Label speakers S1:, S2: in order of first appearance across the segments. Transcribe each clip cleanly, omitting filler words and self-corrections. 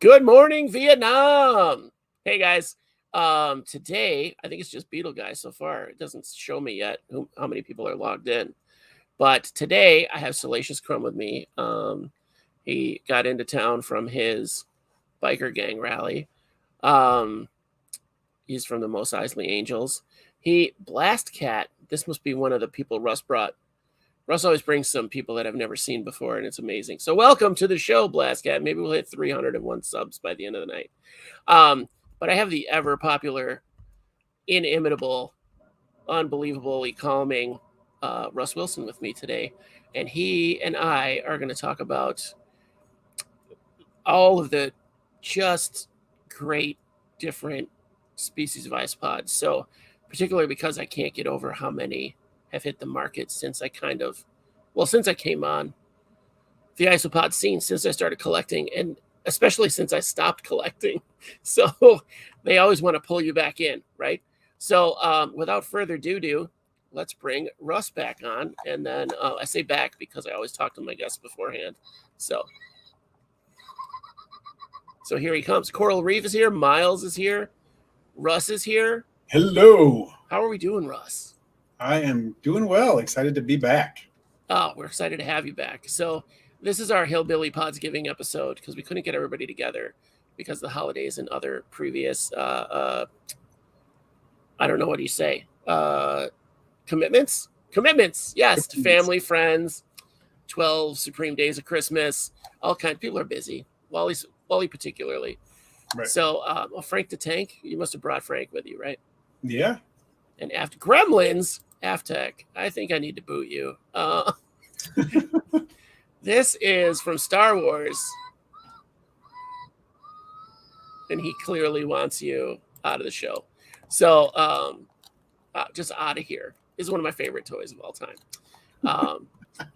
S1: Good morning, Vietnam. Hey guys. Today I think it's just Beetle Guy so far. It doesn't show me yet how many people are logged in. But today I have Salacious Crumb with me. He got into town from his biker gang rally. He's from the Mos Eisley Angels. Blast Cat. This must be one of the people Russ brought. Russ always brings some people that I've never seen before, and it's amazing. So welcome to the show, Blast Cat. Maybe we'll hit 301 subs by the end of the night. But I have the ever popular, inimitable, unbelievably calming Rus Wilson with me today. And he and I are going to talk about all of the just great different species of isopods. So particularly because I can't get over how many have hit the market since I since I came on the isopod scene, since I started collecting, and especially since I stopped collecting. So they always want to pull you back in, right? So without further ado, let's bring Russ back on. And then I say back because I always talk to my guests beforehand. So here he comes. Coral Reef is here. Miles is here. Russ is here.
S2: Hello.
S1: How are we doing, Russ?
S2: I am doing well. Excited to be back.
S1: Oh, we're excited to have you back. So this is our Hillbilly Pods Giving episode because we couldn't get everybody together because of the holidays and other previous, I don't know, what do you say? Commitments? Commitments, yes, to family, friends, 12 Supreme Days of Christmas, all kinds. People are busy. Wally particularly. Right. So, Frank the Tank, you must have brought Frank with you, right?
S2: Yeah.
S1: And after Gremlins, Aftech, I think I need to boot you. This is from Star Wars. And he clearly wants you out of the show. So just out of here is one of my favorite toys of all time.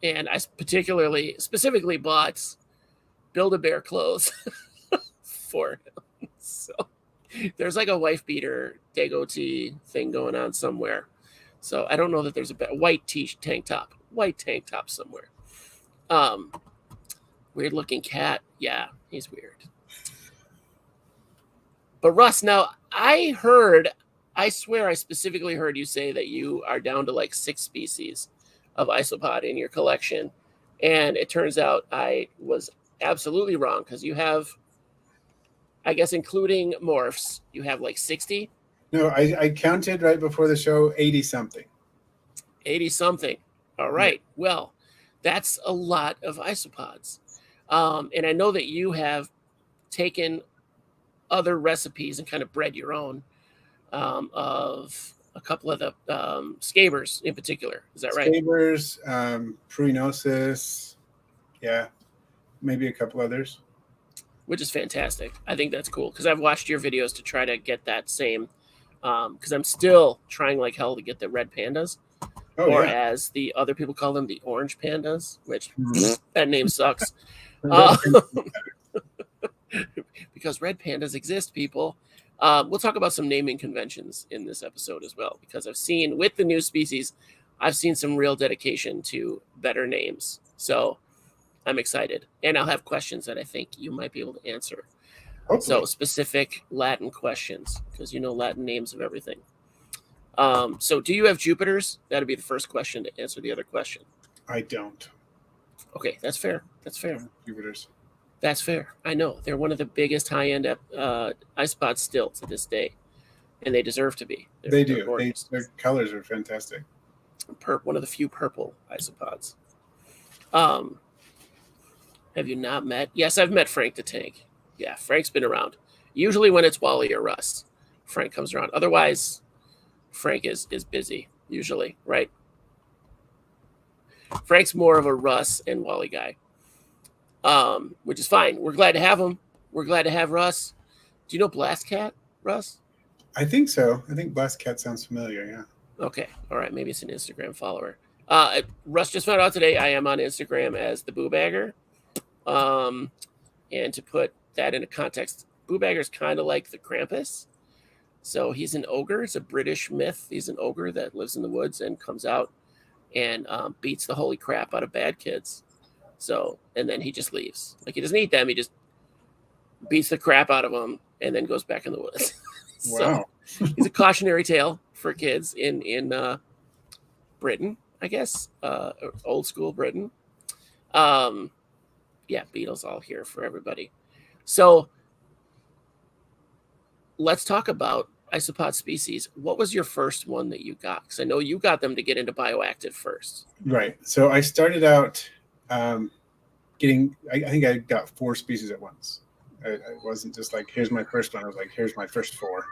S1: And I specifically bought Build-A-Bear clothes for him. So there's like a wife beater Dago thing going on somewhere. So I don't know that there's a white tank top somewhere. Weird looking cat. Yeah, he's weird. But Russ, now I swear I specifically heard you say that you are down to like 6 species of isopod in your collection. And it turns out I was absolutely wrong because you have, I guess, including morphs, you have like 60.
S2: No, I counted right before the show 80 something.
S1: 80 something. All right. Yeah. Well, that's a lot of isopods. And I know that you have taken other recipes and kind of bred your own of a couple of the scabers in particular. Is that right?
S2: Scabers, pruinosis. Yeah. Maybe a couple others.
S1: Which is fantastic. I think that's cool because I've watched your videos to try to get that same, because I'm still trying like hell to get the red pandas, as the other people call them, the orange pandas, which that name sucks. Because red pandas exist, people. We'll talk about some naming conventions in this episode as well, because I've seen with the new species, I've seen some real dedication to better names. So I'm excited, and I'll have questions that I think you might be able to answer. Okay. So specific Latin questions, because you know Latin names of everything. So do you have Jupiters? That'd be the first question to answer the other question.
S2: I don't.
S1: Okay, that's fair. That's fair.
S2: Jupiters.
S1: That's fair. I know they're one of the biggest high-end isopods still to this day, and they deserve to be.
S2: They do. Their colors are fantastic.
S1: One of the few purple isopods. Have you not met? Yes, I've met Frank the Tank. Yeah, Frank's been around. Usually when it's Wally or Russ, Frank comes around. Otherwise, Frank is busy, usually, right? Frank's more of a Russ and Wally guy, which is fine. We're glad to have him. We're glad to have Russ. Do you know Blast Cat, Russ?
S2: I think so. I think Blast Cat sounds familiar, yeah.
S1: Okay, all right. Maybe it's an Instagram follower. Russ just found out today I am on Instagram as the Boo Bagger. And to put that into context, Boo Bagger's kind of like the Krampus. So he's an ogre. It's a British myth. He's an ogre that lives in the woods and comes out and beats the holy crap out of bad kids. So, and then he just leaves. Like, he doesn't eat them. He just beats the crap out of them, and then goes back in the woods.
S2: Wow.
S1: He's a cautionary tale for kids in Britain, I guess, old school Britain. Yeah, Beatles all here for everybody. So let's talk about isopod species. What was your first one that you got? Because I know you got them to get into bioactive first.
S2: Right. So I started out getting, I think I got 4 species at once. I wasn't just like, here's my first one. I was like, here's my first 4.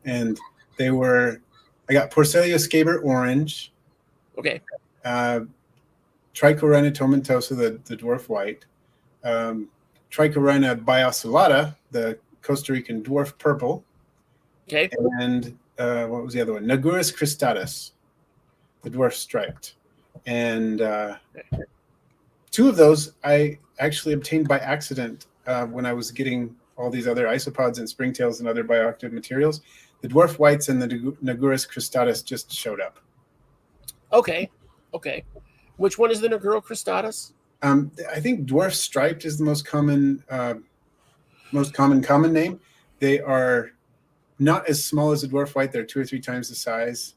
S2: And they were, I got Porcelia scaber orange.
S1: Okay.
S2: Trichorhina tomentosa, the dwarf white. Trichorhina biocellata, the Costa Rican dwarf purple.
S1: Okay.
S2: And what was the other one? Naguris cristatus, the dwarf striped. And 2 of those I actually obtained by accident when I was getting all these other isopods and springtails and other bioactive materials. The dwarf whites and the Naguris cristatus just showed up.
S1: Okay. Which one is the Naguro cristatus?
S2: I think dwarf striped is the most common name. They are not as small as a dwarf white. They're 2 or 3 times the size.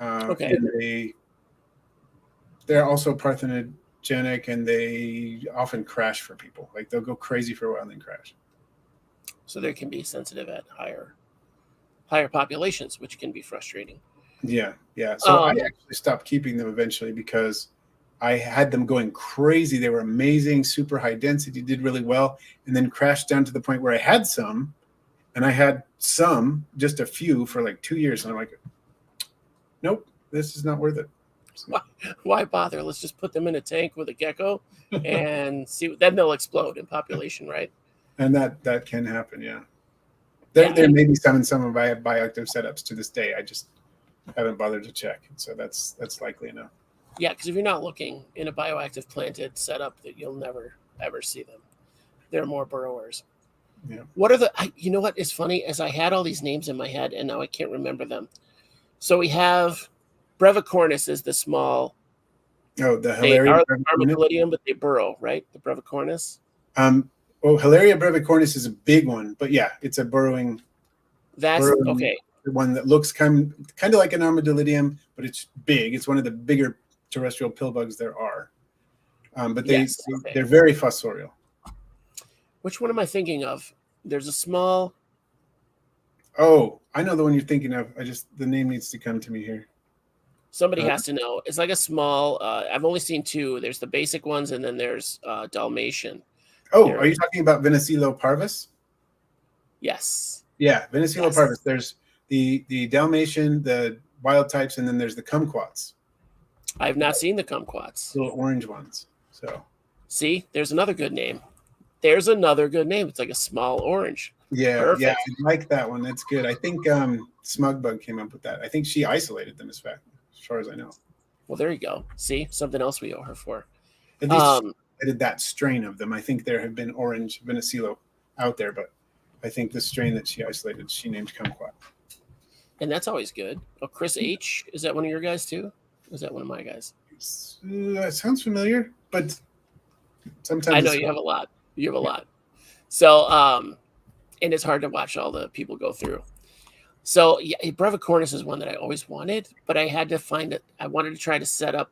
S1: Okay.
S2: And they're also parthenogenic, and they often crash for people. Like they'll go crazy for a while and then crash.
S1: So they can be sensitive at higher populations, which can be frustrating.
S2: Yeah. So I actually stopped keeping them eventually because I had them going crazy. They were amazing, super high density, did really well, and then crashed down to the point where I had some, and I had some, just a few, for like 2 years, and I'm like, nope, this is not worth it. So,
S1: why bother? Let's just put them in a tank with a gecko and see. Then they'll explode in population, right?
S2: and that can happen, yeah. There may be some in some of my bioactive setups to this day. I just haven't bothered to check, so that's likely enough.
S1: Yeah, because if you're not looking in a bioactive planted setup, that you'll never ever see them. They're more burrowers.
S2: Yeah.
S1: What are you know what is funny? As I had all these names in my head and now I can't remember them. So we have Brevicornis is the small.
S2: Oh, the
S1: They
S2: Hilaria
S1: are
S2: brevicornis?
S1: Armadillidium, but they burrow, right? The Brevicornis.
S2: Hilaria brevicornis is a big one, but yeah, it's a burrowing
S1: Okay.
S2: one that looks kind of like an armadillidium, but it's big. It's one of the bigger terrestrial pill bugs there are. But they're very fossorial.
S1: Which one am I thinking of? There's a small.
S2: Oh, I know the one you're thinking of. The name needs to come to me here.
S1: Somebody has to know. It's like a small. I've only seen 2. There's the basic ones, and then there's Dalmatian.
S2: Oh, are you talking about Venezuela parvus?
S1: Yes.
S2: Yeah, Venezuela parvus. There's the Dalmatian, the wild types, and then there's the kumquats.
S1: I have not seen the kumquats.
S2: Little orange ones. So
S1: see, there's another good name. It's like a small orange.
S2: Yeah,
S1: perfect.
S2: Yeah, I like that one. That's good. I think Smugbug came up with that. I think she isolated them as far as I know.
S1: Well, there you go. See, something else we owe her for.
S2: At least I did that strain of them. I think there have been orange Venezuela out there, but I think the strain that she isolated, she named kumquat.
S1: And that's always good. Oh, Chris H. Is that one of your guys too? Is that one of my guys?
S2: It sounds familiar, but sometimes
S1: I know you have a lot. You have a lot. So, and it's hard to watch all the people go through. So, yeah, Brevicornis is one that I always wanted, but I had to find it. I wanted to try to set up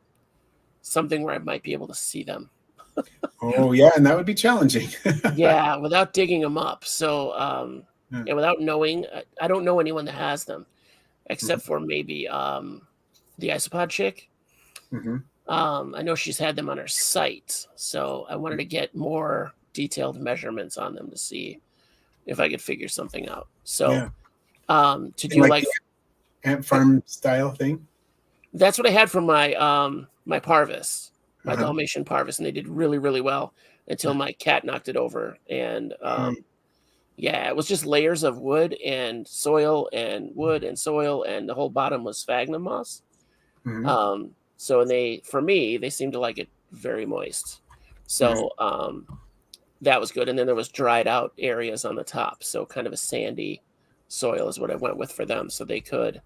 S1: something where I might be able to see them.
S2: Oh, yeah, and that would be challenging.
S1: Yeah, without digging them up. So, and without knowing, I don't know anyone that has them, except for maybe the isopod chick.
S2: Mm-hmm.
S1: I know she's had them on her site, so I wanted to get more detailed measurements on them to see if I could figure something out. So, to do like
S2: ant farm style thing.
S1: That's what I had from my my parvis, my Dalmatian parvis, and they did really, really well until my cat knocked it over. And yeah, it was just layers of wood and soil, and the whole bottom was sphagnum moss.
S2: Mm-hmm.
S1: So for me, they seemed to like it very moist. So that was good. And then there was dried out areas on the top. So kind of a sandy soil is what I went with for them. So they could.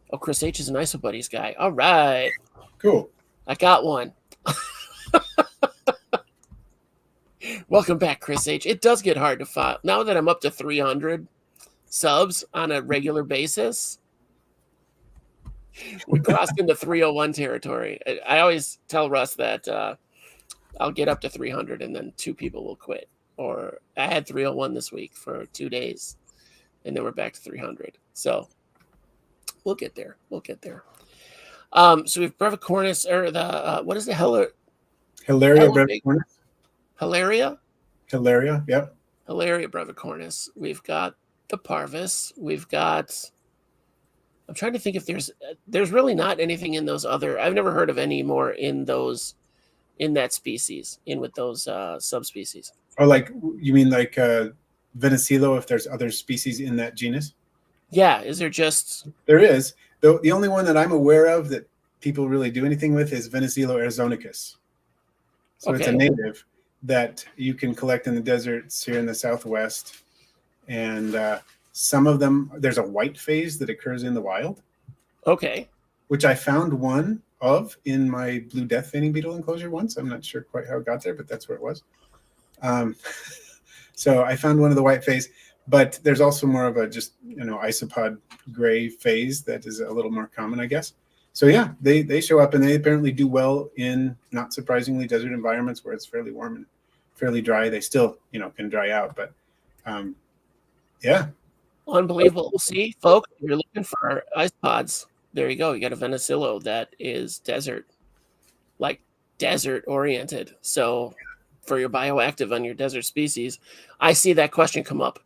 S1: Oh, Chris H is an IsoBuddies guy. All right.
S2: Cool.
S1: I got one. Welcome back, Chris H. It does get hard to find. Now that I'm up to 300 subs on a regular basis, we crossed into 301 territory. I always tell Russ that I'll get up to 300 and then 2 people will quit. Or I had 301 this week for 2 days, and then we're back to 300. So we'll get there. We'll get there. So we have Brevicornis, or the what is the
S2: Hilaria
S1: brevicornis? Hilaria?
S2: Hilaria, yep.
S1: Hilaria brevicornis. We've got the parvis. We've got. I'm trying to think if there's really not anything in those other. I've never heard of any more in that species, in with those subspecies.
S2: Or like, you mean like Venicilo, if there's other species in that genus?
S1: Yeah, is there just...
S2: There is. The only one that I'm aware of that people really do anything with is Venicilo arizonicus. So It's a native that you can collect in the deserts here in the Southwest. And some of them, there's a white phase that occurs in the wild.
S1: Okay.
S2: Which I found one of in my blue death veining beetle enclosure once. I'm not sure quite how it got there, but that's where it was. So I found one of the white phase, but there's also more of a just, isopod gray phase that is a little more common, I guess. So yeah, they show up, and they apparently do well in, not surprisingly, desert environments where it's fairly warm and fairly dry. They still, can dry out, but yeah.
S1: Unbelievable. See, folks, if you're looking for isopods, there you go. You got a Venicilo that is desert oriented. So for your bioactive on your desert species, I see that question come up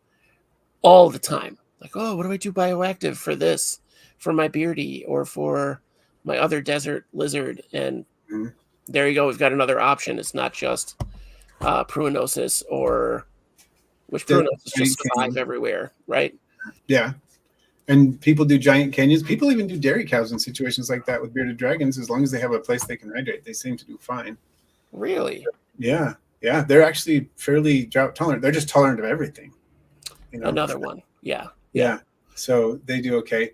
S1: all the time. Like, oh, what do I do bioactive for this, for my beardy or for my other desert lizard? And there you go. We've got another option. It's not just pruinosis, or which pruinosis just survive everywhere, right?
S2: Yeah. And people do giant canyons. People even do dairy cows in situations like that with bearded dragons. As long as they have a place they can hydrate, they seem to do fine.
S1: Really?
S2: Yeah. Yeah. They're actually fairly drought tolerant. They're just tolerant of everything.
S1: Another one. Yeah.
S2: Yeah. So they do okay.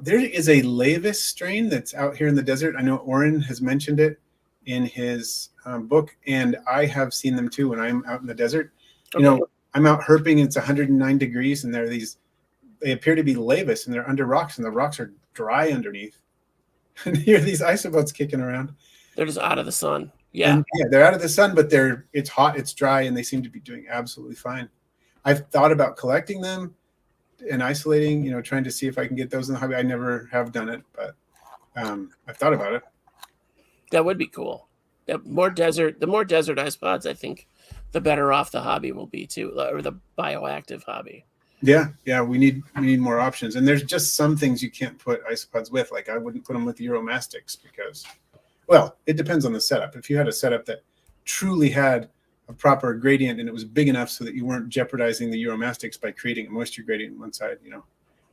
S2: There is a Lavis strain that's out here in the desert. I know Oren has mentioned it in his book, and I have seen them too when I'm out in the desert. Okay. I'm out herping, and it's 109 degrees, and they appear to be Lavis, and they're under rocks, and the rocks are dry underneath. And you hear these isopods kicking around.
S1: They're just out of the sun. Yeah.
S2: And yeah, they're out of the sun, but it's hot, it's dry, and they seem to be doing absolutely fine. I've thought about collecting them and isolating, trying to see if I can get those in the hobby. I never have done it, but I've thought about it.
S1: That would be cool. The more desert isopods, I think, the better off the hobby will be too, or the bioactive hobby.
S2: Yeah, we need more options. And there's just some things you can't put isopods with. Like I wouldn't put them with Euromastics because, well, it depends on the setup. If you had a setup that truly had a proper gradient and it was big enough so that you weren't jeopardizing the Euromastics by creating a moisture gradient on one side,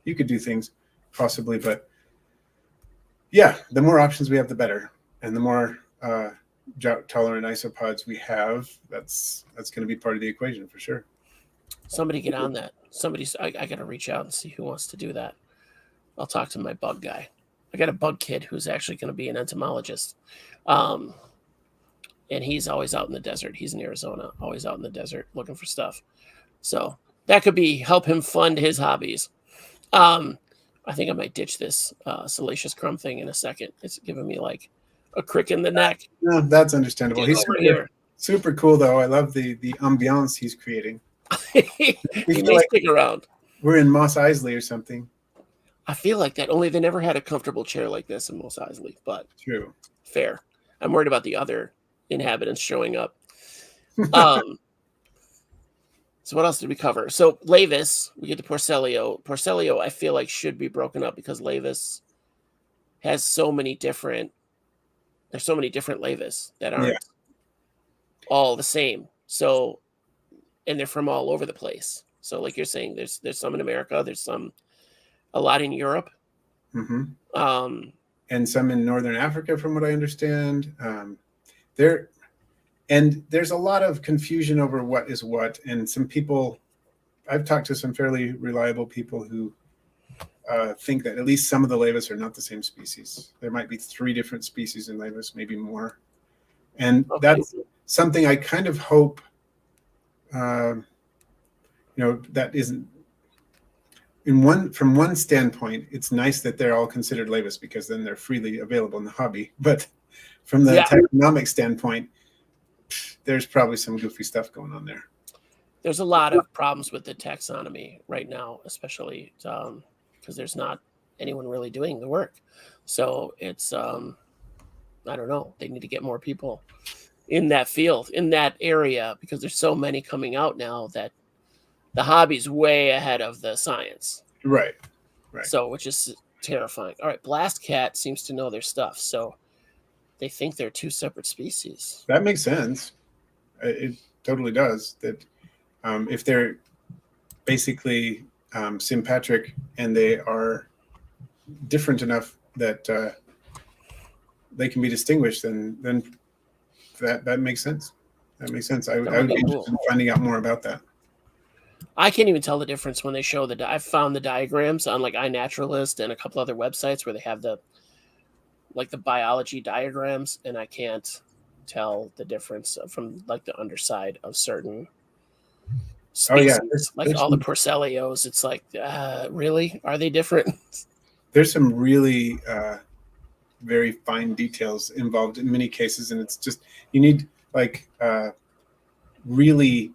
S2: you could do things possibly. But yeah, the more options we have, the better. And the more drought tolerant isopods we have, that's going to be part of the equation for sure.
S1: Somebody get on that. I got to reach out and see who wants to do that. I'll talk to my bug guy. I got a bug kid who's actually going to be an entomologist. And he's always out in the desert. He's in Arizona, always out in the desert looking for stuff. So that could help him fund his hobbies. I think I might ditch this salacious crumb thing in a second. It's giving me like a crick in the neck.
S2: No, that's understandable. He's super cool, though. I love the ambiance he's creating.
S1: He may stick around.
S2: We're in Moss Isley or something.
S1: I feel like that. Only they never had a comfortable chair like this in Moss Isley. But
S2: true.
S1: Fair. I'm worried about the other inhabitants showing up. So what else did we cover? So Lavis, we get to Porcellio. Porcellio, I feel like should be broken up because Lavis has so many different. There's so many different Lavis that aren't all the same. So, and they're from all over the place. So, like you're saying, there's some in America. There's a lot in Europe.
S2: Mm-hmm. And some in Northern Africa, from what I understand. There's a lot of confusion over what is what. And some people, I've talked to some fairly reliable people who think that at least some of the Lavis are not the same species. There might be 3 different species in Lavis, maybe more. And that's something I kind of hope that isn't from one standpoint, it's nice that they're all considered Laevis because then they're freely available in the hobby. But from the taxonomic standpoint, there's probably some goofy stuff going on there.
S1: There's a lot of problems with the taxonomy right now, especially because there's not anyone really doing the work. So it's, I don't know, they need to get more people in that field, in that area, because there's so many coming out now that the hobby's way ahead of the science.
S2: Right.
S1: So, which is terrifying. All right, Blast Cat seems to know their stuff. So they think they're two separate species.
S2: That makes sense. It totally does. That if they're basically sympatric and they are different enough that they can be distinguished, then that makes sense. That makes sense. I would be interested in finding out more about that.
S1: I can't even tell the difference when they show I've found the diagrams on like iNaturalist and a couple other websites where they have the biology diagrams, and I can't tell the difference from like the underside of certain species.
S2: Oh yeah,
S1: like all the Porcelios. It's like, really? Are they different?
S2: There's some really very fine details involved in many cases, and it's just you need like really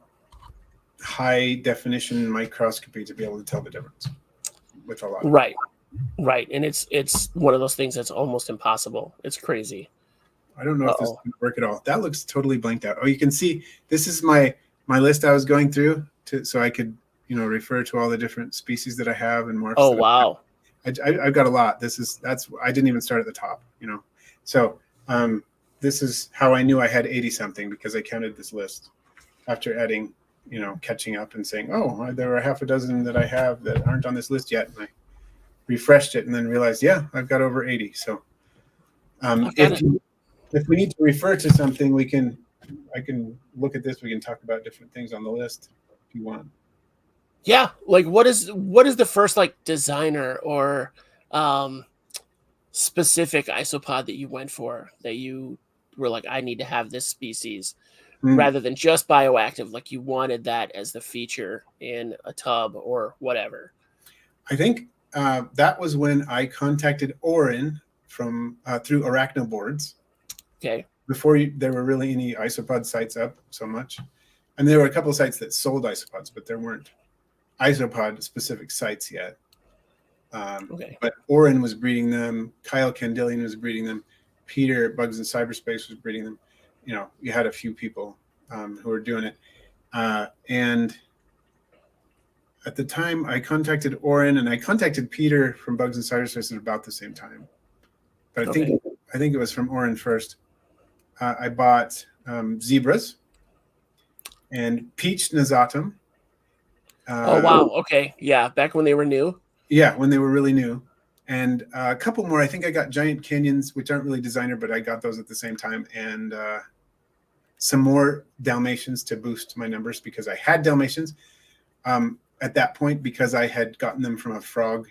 S2: high definition microscopy to be able to tell the difference with a lot.
S1: Right, and it's one of those things that's almost impossible. It's crazy.
S2: I don't know if this is going to work at all. That looks totally blanked out. Oh, you can see this is my list I was going through so I could refer to all the different species that I have and marks.
S1: Oh wow.
S2: I've got a lot. I didn't even start at the top, So this is how I knew I had 80 something, because I counted this list after adding, catching up and saying, oh, there were half a dozen that I have that aren't on this list yet. And I refreshed it and then realized, yeah, I've got over 80. So if we need to refer to something, I can look at this. We can talk about different things on the list if you want.
S1: Yeah, like what is the first like designer or specific isopod that you went for, that you were like, I need to have this species, rather than just bioactive, like you wanted that as the feature in a tub or whatever?
S2: I think that was when I contacted Oren from through Arachnoboards.
S1: Okay.
S2: Before there were really any isopod sites up so much. And there were a couple of sites that sold isopods, but there weren't isopod specific sites yet. But Oren was breeding them. Kyle Candillian was breeding them. Peter at Bugs in Cyberspace was breeding them. You had a few people who were doing it. And at the time I contacted Oren, and I contacted Peter from Bugs in Cyberspace at about the same time. But I think it was from Oren first. I bought zebras and peach nasatum.
S1: Oh wow! Okay, yeah, back when they were new.
S2: Yeah, when they were really new, and a couple more. I think I got giant canyons, which aren't really designer, but I got those at the same time, and some more Dalmatians to boost my numbers, because I had Dalmatians at that point, because I had gotten them from a frog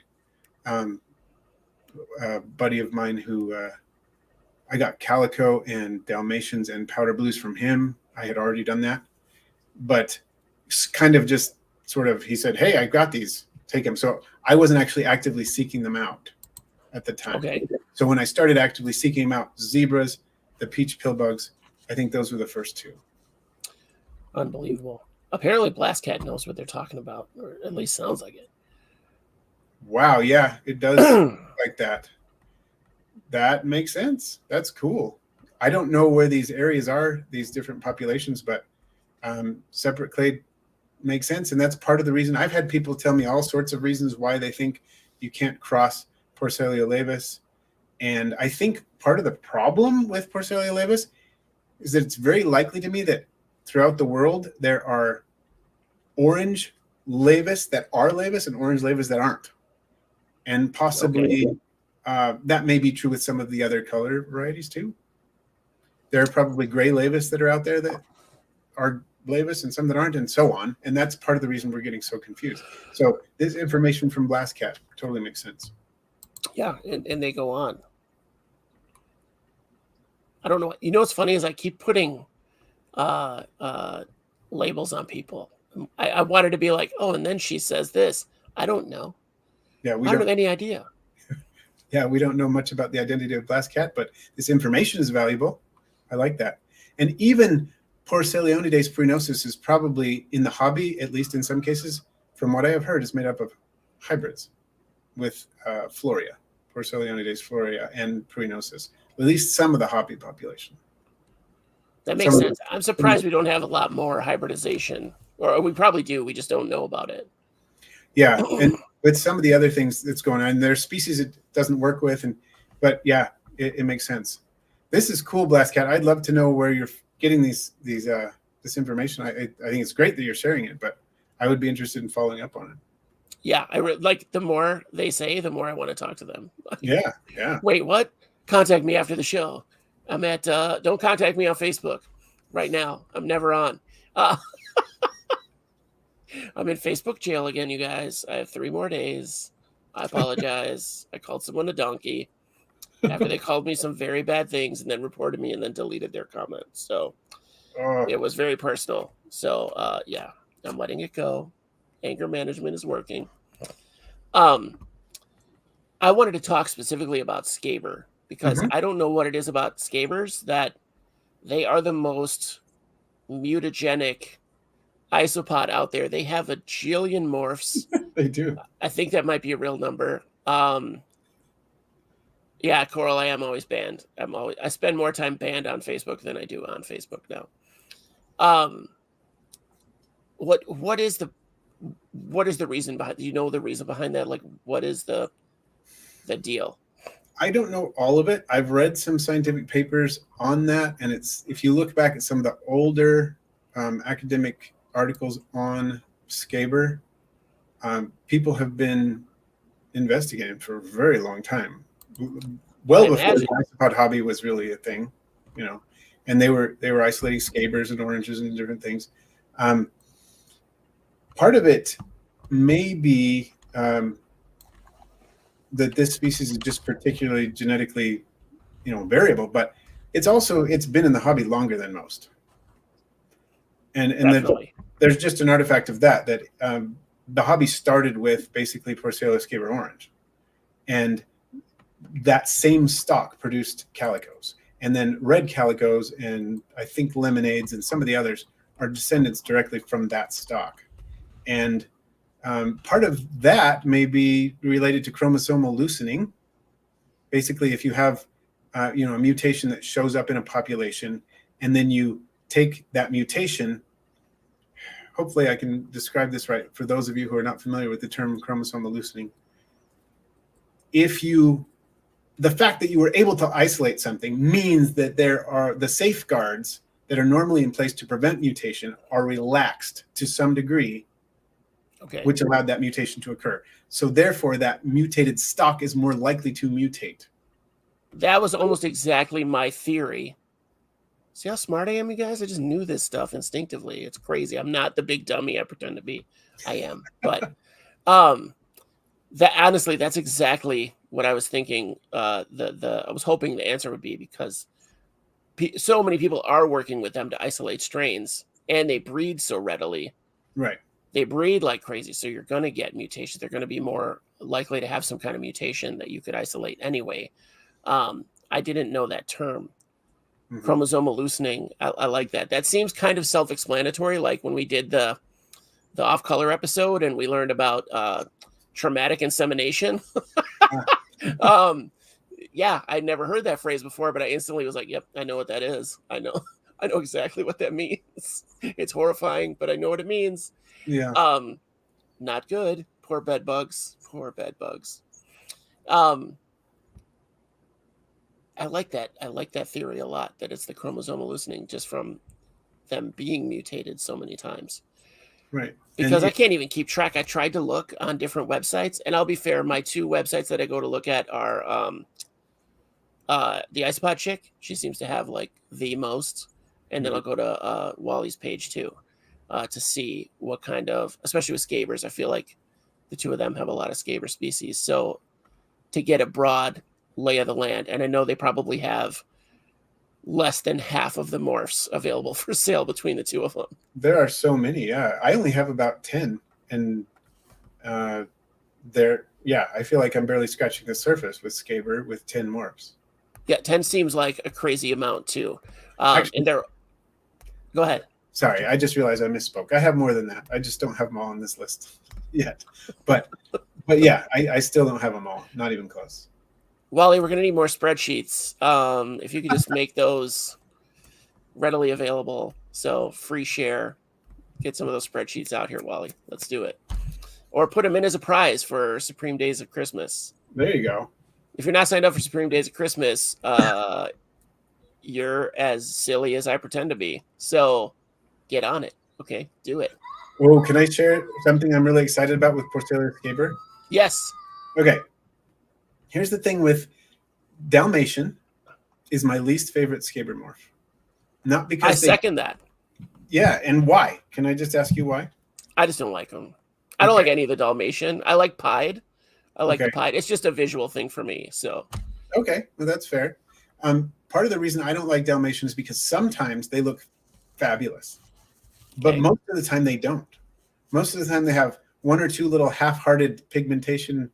S2: buddy of mine who. I got Calico and Dalmatians and Powder Blues from him. I had already done that. But kind of just sort of, he said, hey, I've got these. Take them. So I wasn't actually actively seeking them out at the time.
S1: Okay.
S2: So when I started actively seeking them out, zebras, the peach pillbugs, I think those were the first two.
S1: Unbelievable. Apparently Blast Cat knows what they're talking about, or at least sounds like it.
S2: Wow. Yeah, it does like that. That makes sense. That's cool. I don't know where these areas are, these different populations, but separate clade makes sense. And that's part of the reason. I've had people tell me all sorts of reasons why they think you can't cross Porcelia laevis. And I think part of the problem with Porcelia laevis is that it's very likely to me that throughout the world, there are orange laevis that are laevis and orange laevis that aren't. And possibly... that may be true with some of the other color varieties too. There are probably gray laevis that are out there that are laevis and some that aren't, and so on. And that's part of the reason we're getting so confused. So this information from Blast Cat totally makes sense.
S1: Yeah, and they go on. I don't know. What's funny is I keep putting labels on people. I wanted to be like, oh, and then she says this. I don't know.
S2: Yeah,
S1: I don't have any idea.
S2: Yeah, we don't know much about the identity of Glass Cat, but this information is valuable. I like that. And even Porcellonides pruinosus is probably in the hobby, at least in some cases, from what I have heard, is made up of hybrids with Floria, Porcellonides floria, and pruinosus. At least some of the hobby population.
S1: That makes sense. I'm surprised we don't have a lot more hybridization, or we probably do. We just don't know about it.
S2: Yeah, and with some of the other things that's going on, there's species it doesn't work with, but yeah, it makes sense. This is cool, Blast Cat. I'd love to know where you're getting this information. I think it's great that you're sharing it, but I would be interested in following up on it.
S1: Yeah, like the more they say, the more I want to talk to them.
S2: Yeah.
S1: Wait, what? Contact me after the show. I'm at. Don't contact me on Facebook right now. I'm never on. I'm in Facebook jail again, you guys. I have 3 more days. I apologize. I called someone a donkey after they called me some very bad things and then reported me and then deleted their comments. So it was very personal. So yeah, I'm letting it go. Anger management is working. I wanted to talk specifically about scaber because I don't know what it is about scabers that they are the most mutagenic isopod out there. They have a jillion morphs.
S2: They do.
S1: I think that might be a real number. Yeah, Coral, I am always banned. I spend more time banned on Facebook than I do on Facebook now. What is the reason behind? Do you know the reason behind that? Like, what is the deal?
S2: I don't know all of it. I've read some scientific papers on that, and if you look back at some of the older academic articles on scaber, people have been investigating for a very long time, well before the isopod hobby was really a thing, and they were isolating scabers and oranges and different things. Part of it may be that this species is just particularly genetically, variable, but it's been in the hobby longer than most. And there's just an artifact of that the hobby started with basically Porcellus scaber orange, and that same stock produced calicos, and then red calicos, and I think lemonades and some of the others are descendants directly from that stock. And part of that may be related to chromosomal loosening. Basically, if you have a mutation that shows up in a population, and then you take that mutation, hopefully I can describe this right for those of you who are not familiar with the term chromosomal loosening. The fact that you were able to isolate something means that there are the safeguards that are normally in place to prevent mutation are relaxed to some degree, which allowed that mutation to occur. So therefore, that mutated stock is more likely to mutate.
S1: That was almost exactly my theory. See how smart I am, you guys? I just knew this stuff instinctively. It's crazy. I'm not the big dummy I pretend to be. I am. But honestly, that's exactly what I was thinking. I was hoping the answer would be, because so many people are working with them to isolate strains, and they breed so readily.
S2: Right.
S1: They breed like crazy, so you're going to get mutations. They're going to be more likely to have some kind of mutation that you could isolate anyway. I didn't know that term. Chromosomal loosening. I like that. That seems kind of self-explanatory, like when we did the off-color episode and we learned about traumatic insemination. Yeah, I'd never heard that phrase before, but I instantly was like, yep, I know what that is. I know exactly what that means. It's horrifying, but I know what it means.
S2: Yeah.
S1: Not good. Poor bed bugs. I like that. I like that theory a lot, that it's the chromosomal loosening just from them being mutated so many times.
S2: Right.
S1: Because I can't even keep track. I tried to look on different websites, and I'll be fair, my 2 websites that I go to look at are the Isopod Chick. She seems to have like the most. And then I'll go to Wally's page too to see what kind of, especially with scabers, I feel like the 2 of them have a lot of scaber species. So to get a broad lay of the land, and I know they probably have less than half of the morphs available for sale between the two of them.
S2: There are so many. Yeah, I only have about 10, and I feel like I'm barely scratching the surface with Skaber with 10 morphs.
S1: Yeah, 10 seems like a crazy amount too.
S2: Actually,
S1: and they're go ahead.
S2: Sorry, I just realized I misspoke. I have more than that. I just don't have them all on this list yet. But yeah, I still don't have them all. Not even close.
S1: Wally, we're going to need more spreadsheets. If you could just make those readily available. So free share. Get some of those spreadsheets out here, Wally. Let's do it. Or put them in as a prize for Supreme Days of Christmas.
S2: There you go.
S1: If you're not signed up for Supreme Days of Christmas, you're as silly as I pretend to be. So get on it. Okay, do it.
S2: Oh, can I share something I'm really excited about with Porcelain Skaber?
S1: Yes.
S2: Okay. Here's the thing with Dalmatian is my least favorite Skaber morph. Not because
S1: I second that.
S2: Yeah, and why? Can I just ask you why?
S1: I just don't like them. I don't like any of the Dalmatian. I like Pied. I like the Pied. It's just a visual thing for me. So
S2: okay, well that's fair. Part of the reason I don't like Dalmatian is because sometimes they look fabulous, but most of the time they don't. Most of the time they have one or two little half-hearted pigmentation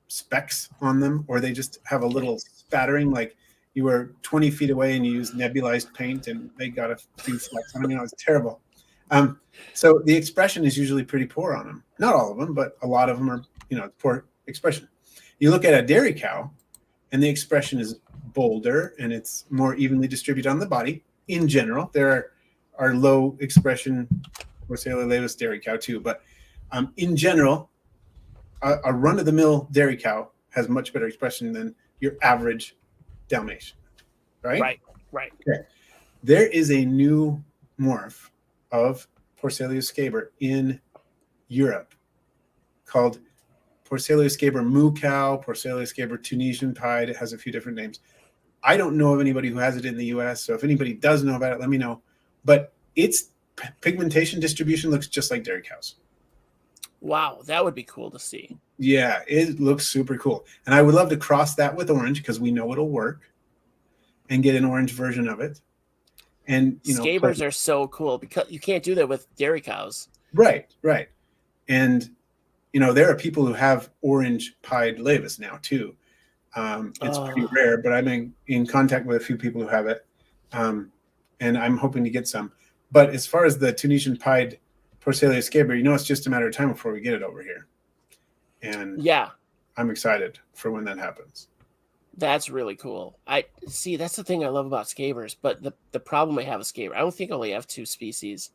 S2: specks on them, or they just have a little spattering, like you were 20 feet away and you used nebulized paint and they got a few flecks on them. It's terrible. So the expression is usually pretty poor on them. Not all of them, but a lot of them are, poor expression. You look at a dairy cow and the expression is bolder and it's more evenly distributed on the body. In general, there are low expression Porcelain Laevis dairy cow too, but in general, a run-of-the-mill dairy cow has much better expression than your average Dalmatian, right?
S1: Right.
S2: Okay. There is a new morph of Porcelain Skaber in Europe called Porcelain Skaber Moo Cow, Porcelain Skaber Tunisian Pied. It has a few different names. I don't know of anybody who has it in the U.S., so if anybody does know about it, let me know. But its pigmentation distribution looks just like dairy cows.
S1: Wow, that would be cool to see.
S2: Yeah, it looks super cool. And I would love to cross that with orange because we know it'll work and get an orange version of it. And
S1: Skabers are so cool because you can't do that with dairy cows.
S2: Right. And there are people who have orange pied Laevis now too. It's pretty rare, but I'm in contact with a few people who have it. And I'm hoping to get some. But as far as the Tunisian pied Porcelain Skaber, it's just a matter of time before we get it over here. And
S1: yeah,
S2: I'm excited for when that happens.
S1: That's really cool. I see. That's the thing I love about Skabers. But the problem I have with Skaber, I don't think I only have two species,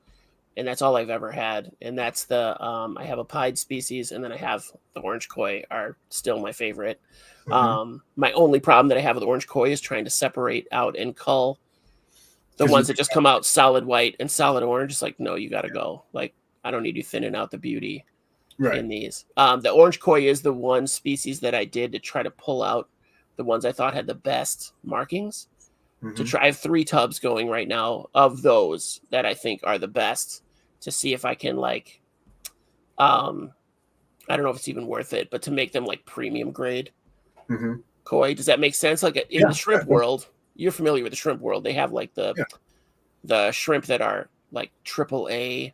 S1: and that's all I've ever had. And that's the I have a pied species, and then I have the orange koi are still my favorite. Mm-hmm. My only problem that I have with orange koi is trying to separate out and cull the ones that just come out solid white and solid orange. It's like, no, you got to go. Like, I don't need you thinning out the beauty in these. The orange koi is the one species that I did to try to pull out the ones I thought had the best markings. Mm-hmm. I have 3 tubs going right now of those that I think are the best to see if I can I don't know if it's even worth it, but to make them like premium grade koi. Does that make sense? Like in the shrimp world, you're familiar with the shrimp world. They have like the shrimp that are like AAA,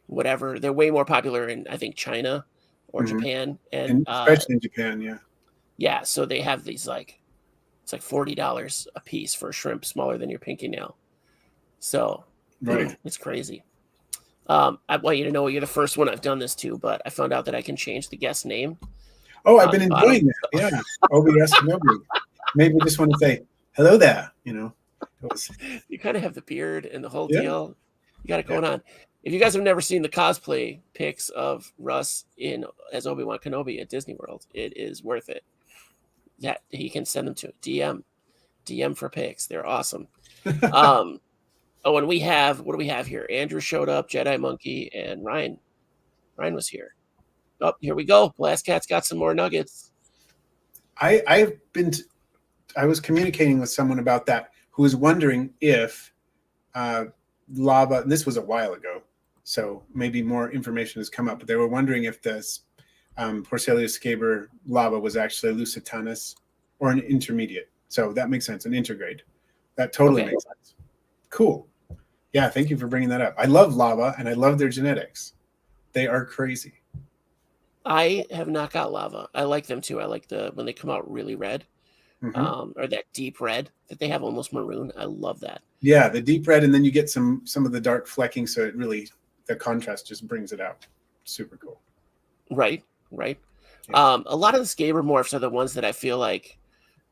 S1: whatever. They're way more popular in, I think, China or Japan. And
S2: especially in Japan,
S1: yeah, so they have these it's like $40 a piece for a shrimp smaller than your pinky nail. So it's crazy. I want you to know you're the first one I've done this to, but I found out that I can change the guest name.
S2: Oh, I've been enjoying it. Yeah. OBS Kenobi. Maybe just want to say hello there.
S1: You kind of have the beard and the whole deal. You got it going on. If you guys have never seen the cosplay pics of Russ as Obi-Wan Kenobi at Disney World, it is worth it. Yeah, he can send them to DM for pics. They're awesome. And what do we have here? Andrew showed up, Jedi Monkey, and Ryan was here. Oh, here we go. Blast Cat's got some more nuggets.
S2: I was communicating with someone about that who was wondering if lava, and this was a while ago, so maybe more information has come up, but they were wondering if this Porcelain Skaber lava was actually a Lusitanus or an intermediate. So that makes sense, an intergrade. That totally
S1: Okay.
S2: makes sense. Cool. Yeah, thank you for bringing that up. I love lava, and I love their genetics. They are crazy.
S1: I have not got lava. I like them too. I like when they come out really red,
S2: Hmm.
S1: or that deep red that they have, almost maroon. I love that.
S2: Yeah, the deep red, and then you get some of the dark flecking, so it really, the contrast just brings it out. Super cool.
S1: Right, right.
S2: Yeah.
S1: A lot of the Skaber morphs are the ones that I feel like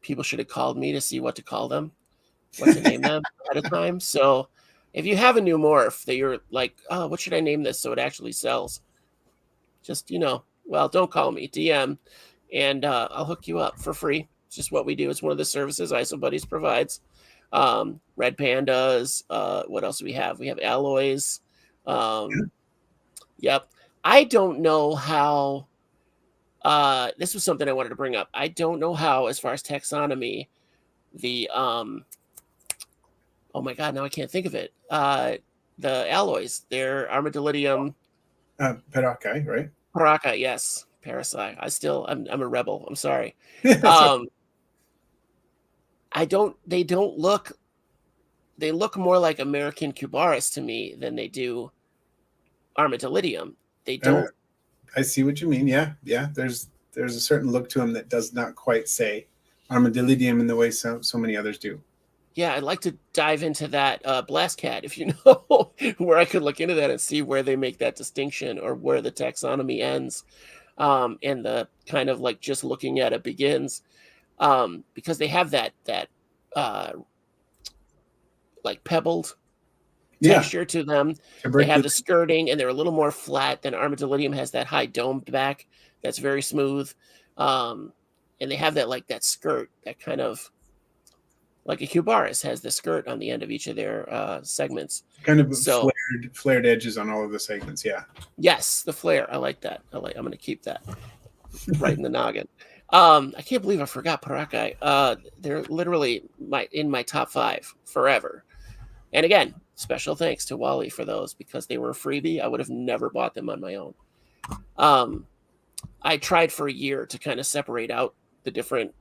S1: people should have called me to see what to call them, what to name them ahead of time. So if you have a new morph that you're like, oh, what should I name this so it actually sells? Just, well, don't call me, DM, and I'll hook you up for free. It's just what we do. It's one of the services IsoBuddies provides. Red Pandas. What else do we have? We have alloys. Yep. I don't know how. This was something I wanted to bring up. I don't know how, as far as taxonomy, the oh my god, now I can't think of it. The alloys, they're Armadillidium,
S2: Parakai, right?
S1: Paraka, yes, Parasite. I'm a rebel. I'm sorry.
S2: That's okay.
S1: They don't look. They look more like American Cubaris to me than they do Armadillidium. They don't.
S2: I see what you mean. Yeah, yeah. There's a certain look to them that does not quite say Armadillidium in the way so many others do.
S1: Yeah, I'd like to dive into that Blast Cat, if you know, where I could look into that and see where they make that distinction or where the taxonomy ends, and the kind of like just looking at it begins, because they have that uh, like pebbled texture to them. They have the skirting, and they're a little more flat than Armadillidium has that high domed back that's very smooth, and they have that skirt, that kind of. Like a Cubaris has the skirt on the end of each of their segments.
S2: Kind of flared edges on all of the segments. Yeah.
S1: Yes, the flare. I like that. I'm going to keep that right in the noggin. I can't believe I forgot Parakai. They're literally in my top 5 forever. And again, special thanks to Wally for those, because they were a freebie. I would have never bought them on my own. I tried for a year to kind of separate out the different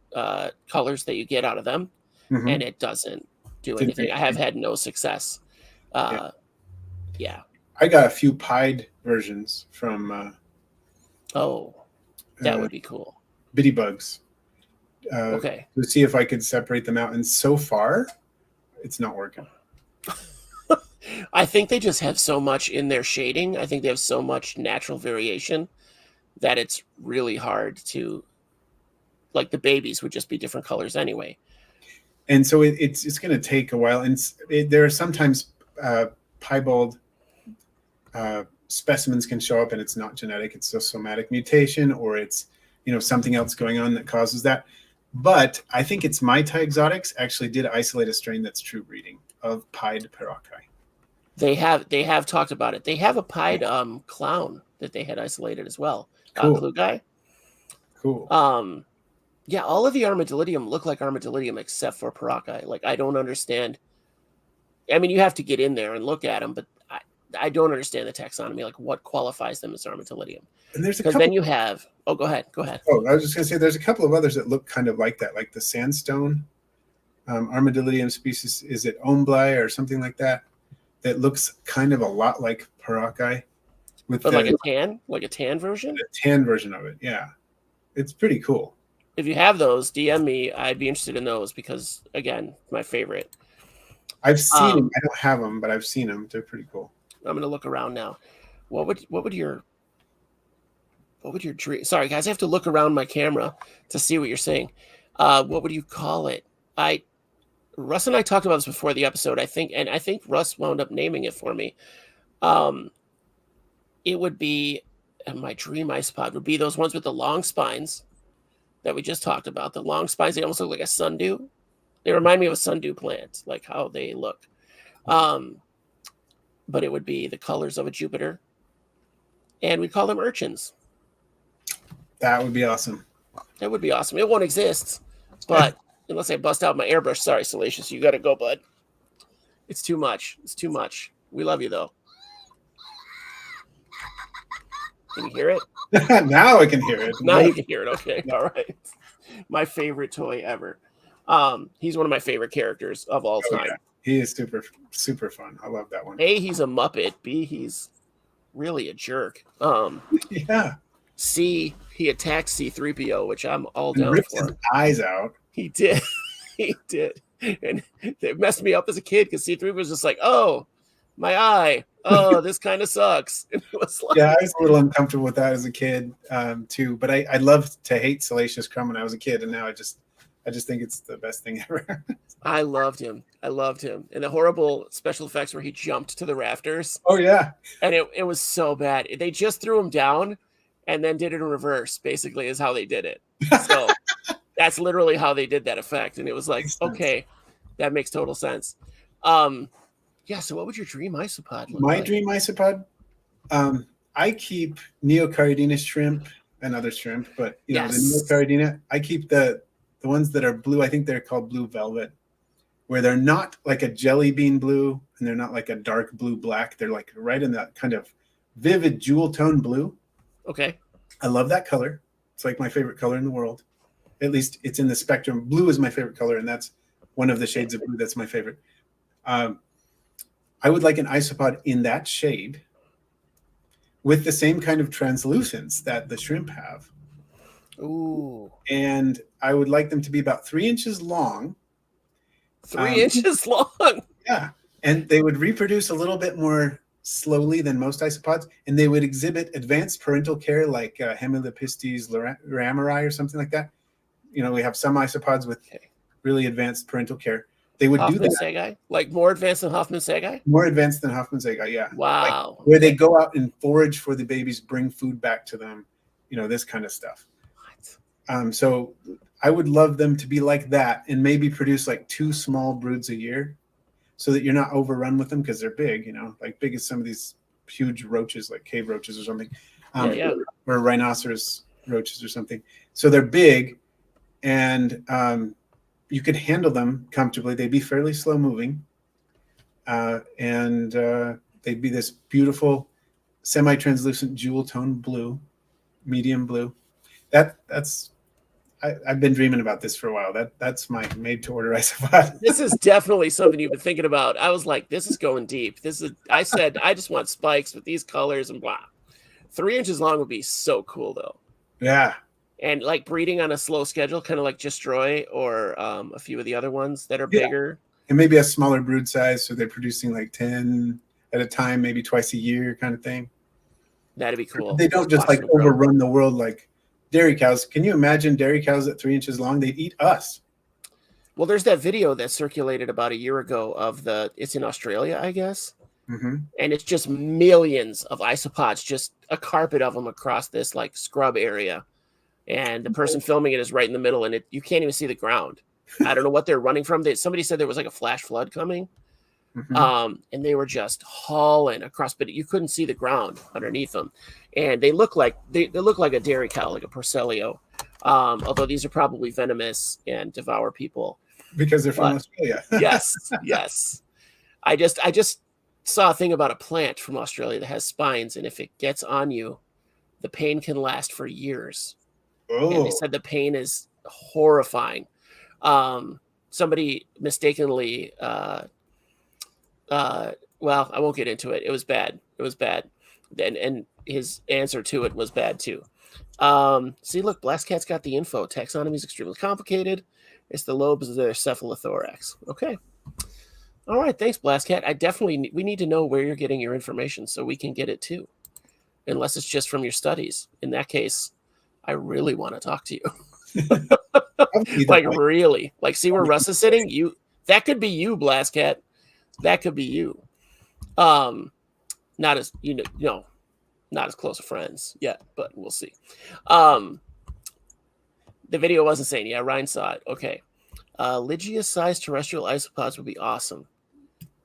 S1: colors that you get out of them.
S2: Mm-hmm.
S1: And it doesn't do anything. I have had no success. Yeah.
S2: I got a few pied versions from.
S1: That would be cool.
S2: Bitty Bugs.
S1: Okay.
S2: To see if I could separate them out, and so far, it's not working.
S1: I think they just have so much in their shading. I think they have so much natural variation that it's really hard to. Like the babies would just be different colors anyway.
S2: And so it's going to take a while. And there are sometimes piebald specimens can show up, and it's not genetic. It's a somatic mutation, or it's something else going on that causes that. But I think it's My Thai Exotics actually did isolate a strain that's true breeding of pied Parakai.
S1: They have talked about it. They have a pied clown that they had isolated as well.
S2: Cool.
S1: Clue guy.
S2: Cool.
S1: Yeah, all of the Armadillidium look like Armadillidium except for Parakai. Like, I don't understand. I mean, you have to get in there and look at them, but I don't understand the taxonomy. Like, what qualifies them as Armadillidium?
S2: And there's
S1: because then you have. Oh, go ahead.
S2: Oh, I was just going to say there's a couple of others that look kind of like that, like the sandstone Armadillidium species. Is it Omblai or something like that? That looks kind of a lot like Parakai.
S1: But like a tan version?
S2: A tan version of it, yeah. It's pretty cool.
S1: If you have those, DM me. I'd be interested in those because, again, my favorite.
S2: I've seen them. I don't have them, but I've seen them. They're pretty cool.
S1: I'm going to look around now. What would your dream? Sorry, guys, I have to look around my camera to see what you're saying. What would you call it? Russ and I talked about this before the episode, I think Russ wound up naming it for me. It would be, and my dream isopod would be those ones with the long spines that we just talked about. The long spines, they almost look like a sundew. They remind me of a sundew plant, like how they look. But it would be the colors of a Jupiter. And we call them urchins.
S2: That would be awesome.
S1: That would be awesome. It won't exist, but unless I bust out my airbrush. Sorry, Salacious. You got to go, bud. It's too much. It's too much. We love you, though. Can you hear it?
S2: Now I can hear it.
S1: Now you can hear it. Okay. All right. My favorite toy ever. He's one of my favorite characters of all time.
S2: Yeah. He is super, super fun. I love that one.
S1: A, he's a Muppet. B, he's really a jerk.
S2: Yeah.
S1: C, he attacked C-3PO, which I'm all
S2: And
S1: down
S2: ripped
S1: for.
S2: his eyes out.
S1: He did. He did. And it messed me up as a kid because C-3PO was just like, oh, my eye. Oh, this kind of sucks. It was like,
S2: Yeah, I was a little uncomfortable with that as a kid, too. But I loved to hate Salacious Crumb when I was a kid, and now I just think it's the best thing ever.
S1: I loved him. And the horrible special effects where he jumped to the rafters.
S2: Oh yeah.
S1: And it was so bad. They just threw him down and then did it in reverse, basically, is how they did it. So that's literally how they did that effect. And it was like, okay, that makes total sense. Yeah, so what would your dream isopod look like?
S2: Dream isopod? I keep Neocaridina shrimp and other shrimp, but the Neocaridina, I keep the ones that are blue. I think they're called blue velvet, where they're not like a jelly bean blue and they're not like a dark blue black. They're like right in that kind of vivid jewel tone blue.
S1: Okay.
S2: I love that color. It's like my favorite color in the world. At least it's in the spectrum. Blue is my favorite color, and that's one of the shades of blue that's my favorite. I would like an isopod in that shade with the same kind of translucence that the shrimp have.
S1: Ooh.
S2: And I would like them to be about 3 inches long.
S1: 3 inches long?
S2: Yeah. And they would reproduce a little bit more slowly than most isopods, and they would exhibit advanced parental care like Hemilepistes rameri or something like that. We have some isopods with really advanced parental care. They would do that.
S1: Hoffman-Segai? Like more advanced than Hoffman-Segai?
S2: More advanced than Hoffman-Segai, yeah.
S1: Wow.
S2: Like where they go out and forage for the babies, bring food back to them, this kind of stuff. What? So I would love them to be like that and maybe produce like 2 small broods a year so that you're not overrun with them because they're big, like big as some of these huge roaches, like cave roaches or something, or rhinoceros roaches or something. So they're big and you could handle them comfortably. They'd be fairly slow moving. And they'd be this beautiful semi-translucent jewel tone blue, medium blue. I've been dreaming about this for a while. That's my made-to-order isopod.
S1: This is definitely something you've been thinking about. I was like, this is going deep. I said, I just want spikes with these colors and blah. 3 inches long would be so cool, though.
S2: Yeah.
S1: And like breeding on a slow schedule, kind of like Destroy or a few of the other ones that are bigger.
S2: And maybe a smaller brood size, so they're producing like 10 at a time, maybe twice a year kind of thing.
S1: That'd be cool.
S2: They don't just like overrun the world like dairy cows. Can you imagine dairy cows at 3 inches long? They'd eat us.
S1: Well, there's that video that circulated about a year ago it's in Australia, I guess.
S2: Mm-hmm.
S1: And it's just millions of isopods, just a carpet of them across this like scrub area. And the person filming it is right in the middle, and you can't even see the ground. I don't know what they're running from. Somebody said there was like a flash flood coming. Mm-hmm. And they were just hauling across, but you couldn't see the ground underneath them. And they look like they look like a dairy cow, like a Porcellio. Although these are probably venomous and devour people.
S2: Because they're from Australia.
S1: Yes. I just saw a thing about a plant from Australia that has spines, and if it gets on you, the pain can last for years.
S2: Oh.
S1: And they said the pain is horrifying. Somebody mistakenly, well, I won't get into it. It was bad. And his answer to it was bad too. See, look, Blast Cat's got the info. Taxonomy is extremely complicated. It's the lobes of their cephalothorax. Okay. All right. Thanks, Blast Cat. We need to know where you're getting your information so we can get it too. Unless it's just from your studies. In that case, I really want to talk to you. Like really, like see where Russ is sitting. That could be you, Blast Cat. That could be you. Not as not as close of friends yet, but we'll see. The video wasn't saying. Yeah, Ryan saw it. Okay. Lygia-sized terrestrial isopods would be awesome.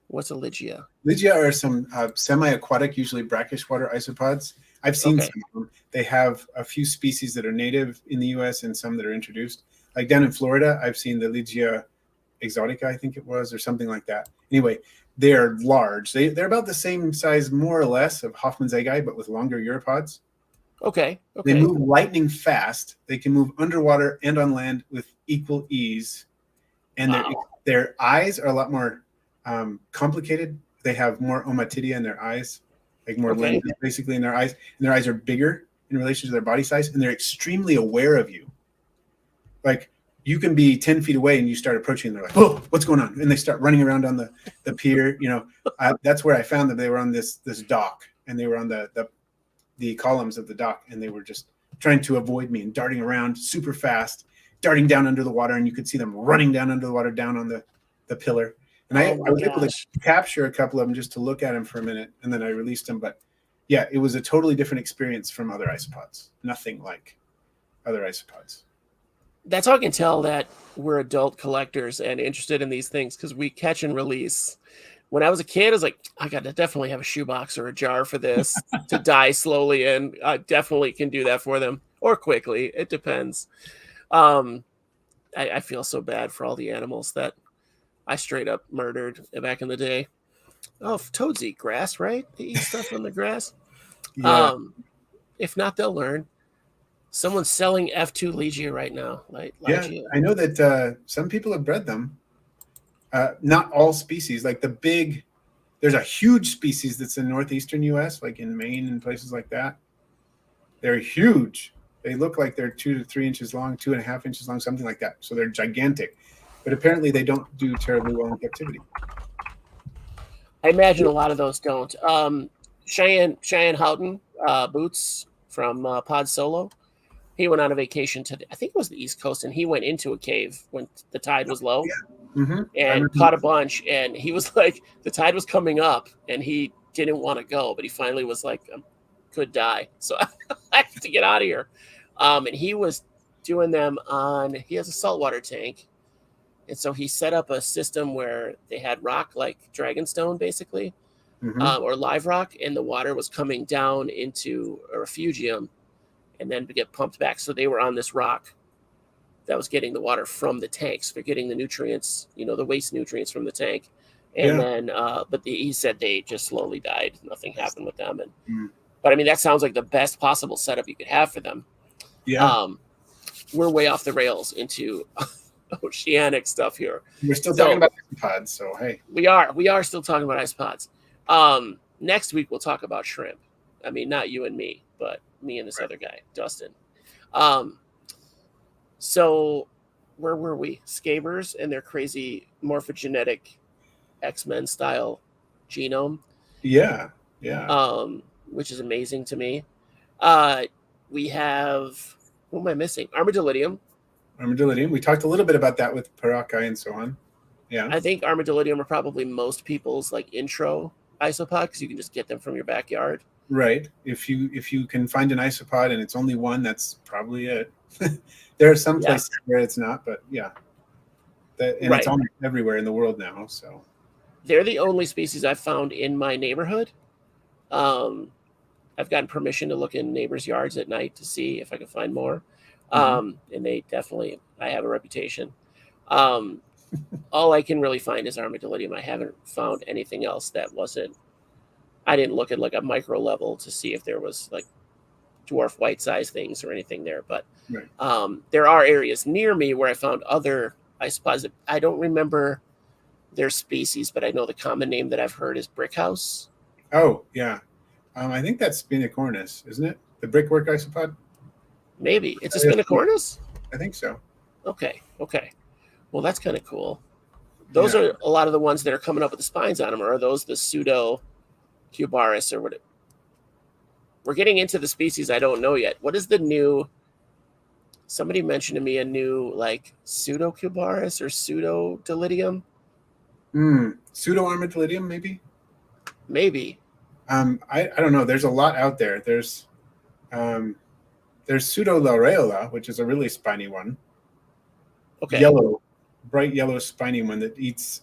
S1: What's a Lygia?
S2: Lygia are some semi-aquatic, usually brackish water isopods. I've seen some of them. They have a few species that are native in the U.S. and some that are introduced. Like down in Florida, I've seen the Lygia exotica, I think it was, or something like that. Anyway, they're large. They're about the same size, more or less, of Hoffman-Segai, but with longer uropods.
S1: Okay.
S2: They move lightning fast. They can move underwater and on land with equal ease. and
S1: Wow.
S2: their eyes are a lot more complicated. They have more ommatidia in their eyes, like more
S1: Okay.
S2: lenses basically in their eyes, and their eyes are bigger in relation to their body size, and they're extremely aware of you. Like you can be 10 feet away and you start approaching and they're like, "Oh, what's going on?" And they start running around on the pier. That's where I found them. They were on this dock, and they were on the columns of the dock, and they were just trying to avoid me and darting around super fast, darting down under the water, and you could see them running down under the water, down on the pillar. And I
S1: Oh my
S2: was able to
S1: gosh.
S2: capture a couple of them just to look at them for a minute, and then I released them. But yeah, it was a totally different experience from other isopods. Nothing like other isopods.
S1: That's how I can tell that we're adult collectors and interested in these things, because we catch and release. When I was a kid, I was like, I got to definitely have a shoebox or a jar for this to die slowly in. I definitely can do that for them, or quickly. It depends. Um, I feel so bad for all the animals that I straight up murdered back in the day. Oh, toads eat grass, right? They eat stuff on the grass.
S2: Yeah.
S1: Um, if not, they'll learn. Someone's selling F2 Ligia right now.
S2: Yeah,
S1: Ligia.
S2: I know that some people have bred them. Not all species. Like there's a huge species that's in northeastern U.S., like in Maine and places like that. They're huge. They look like they're 2 to 3 inches long, 2.5 inches long, something like that. So they're gigantic. But apparently they don't do terribly well in captivity.
S1: I imagine a lot of those don't. Cheyenne Houghton, Boots from Pod Solo, he went on a vacation to, I think it was the East Coast, and he went into a cave when the tide was low
S2: Mm-hmm.
S1: and caught a bunch. And he was like, the tide was coming up and he didn't want to go, but he finally was like, I could die. So I have to get out of here. And he was doing them he has a saltwater tank. And so he set up a system where they had rock like Dragonstone, basically,
S2: Mm-hmm.
S1: or live rock, and the water was coming down into a refugium and then get pumped back. So they were on this rock that was getting the water from the tanks. They're getting the nutrients, the waste nutrients from the tank. And
S2: Yeah.
S1: then, he said they just slowly died. Nothing happened with them.
S2: Mm.
S1: But I mean, that sounds like the best possible setup you could have for them.
S2: Yeah.
S1: We're way off the rails into oceanic stuff here.
S2: We're still talking about isopods, so hey.
S1: We are still talking about isopods. Next week we'll talk about shrimp. I mean, not you and me, but me and this other guy, Dustin. So where were we? Scabers and their crazy morphogenetic X-Men style genome.
S2: Yeah.
S1: Which is amazing to me. We have, what am I missing? Armadillidium.
S2: We talked a little bit about that with Paracai and so on. Yeah.
S1: I think Armadillidium are probably most people's like intro isopod, because you can just get them from your backyard.
S2: Right. If you can find an isopod and it's only one, that's probably it. There are some places where it's not, but yeah. It's almost everywhere in the world now. So
S1: they're the only species I've found in my neighborhood. I've gotten permission to look in neighbors' yards at night to see if I can find more. And they definitely, I have a reputation. All I can really find is Armadillidium. I haven't found anything else that wasn't, I didn't look at like a micro level to see if there was like dwarf white size things or anything there. But there are areas near me where I found other isopods. I don't remember their species, but I know the common name that I've heard is brickhouse.
S2: Oh, yeah. I think that's Spinocornis, isn't it? The brickwork isopod?
S1: Maybe. It's a Spinocornis?
S2: I think so.
S1: Okay. Well, that's kind of cool. Those are a lot of the ones that are coming up with the spines on them. Or are those the pseudo Cubaris or what? We're getting into the species I don't know yet. What is the new? Somebody mentioned to me a new like pseudo Cubaris or pseudo Dilidium.
S2: Pseudo Armadillidium, maybe.
S1: Maybe.
S2: I don't know. There's a lot out there. There's pseudo Laureola, which is a really spiny one.
S1: Okay.
S2: Bright yellow spiny one that eats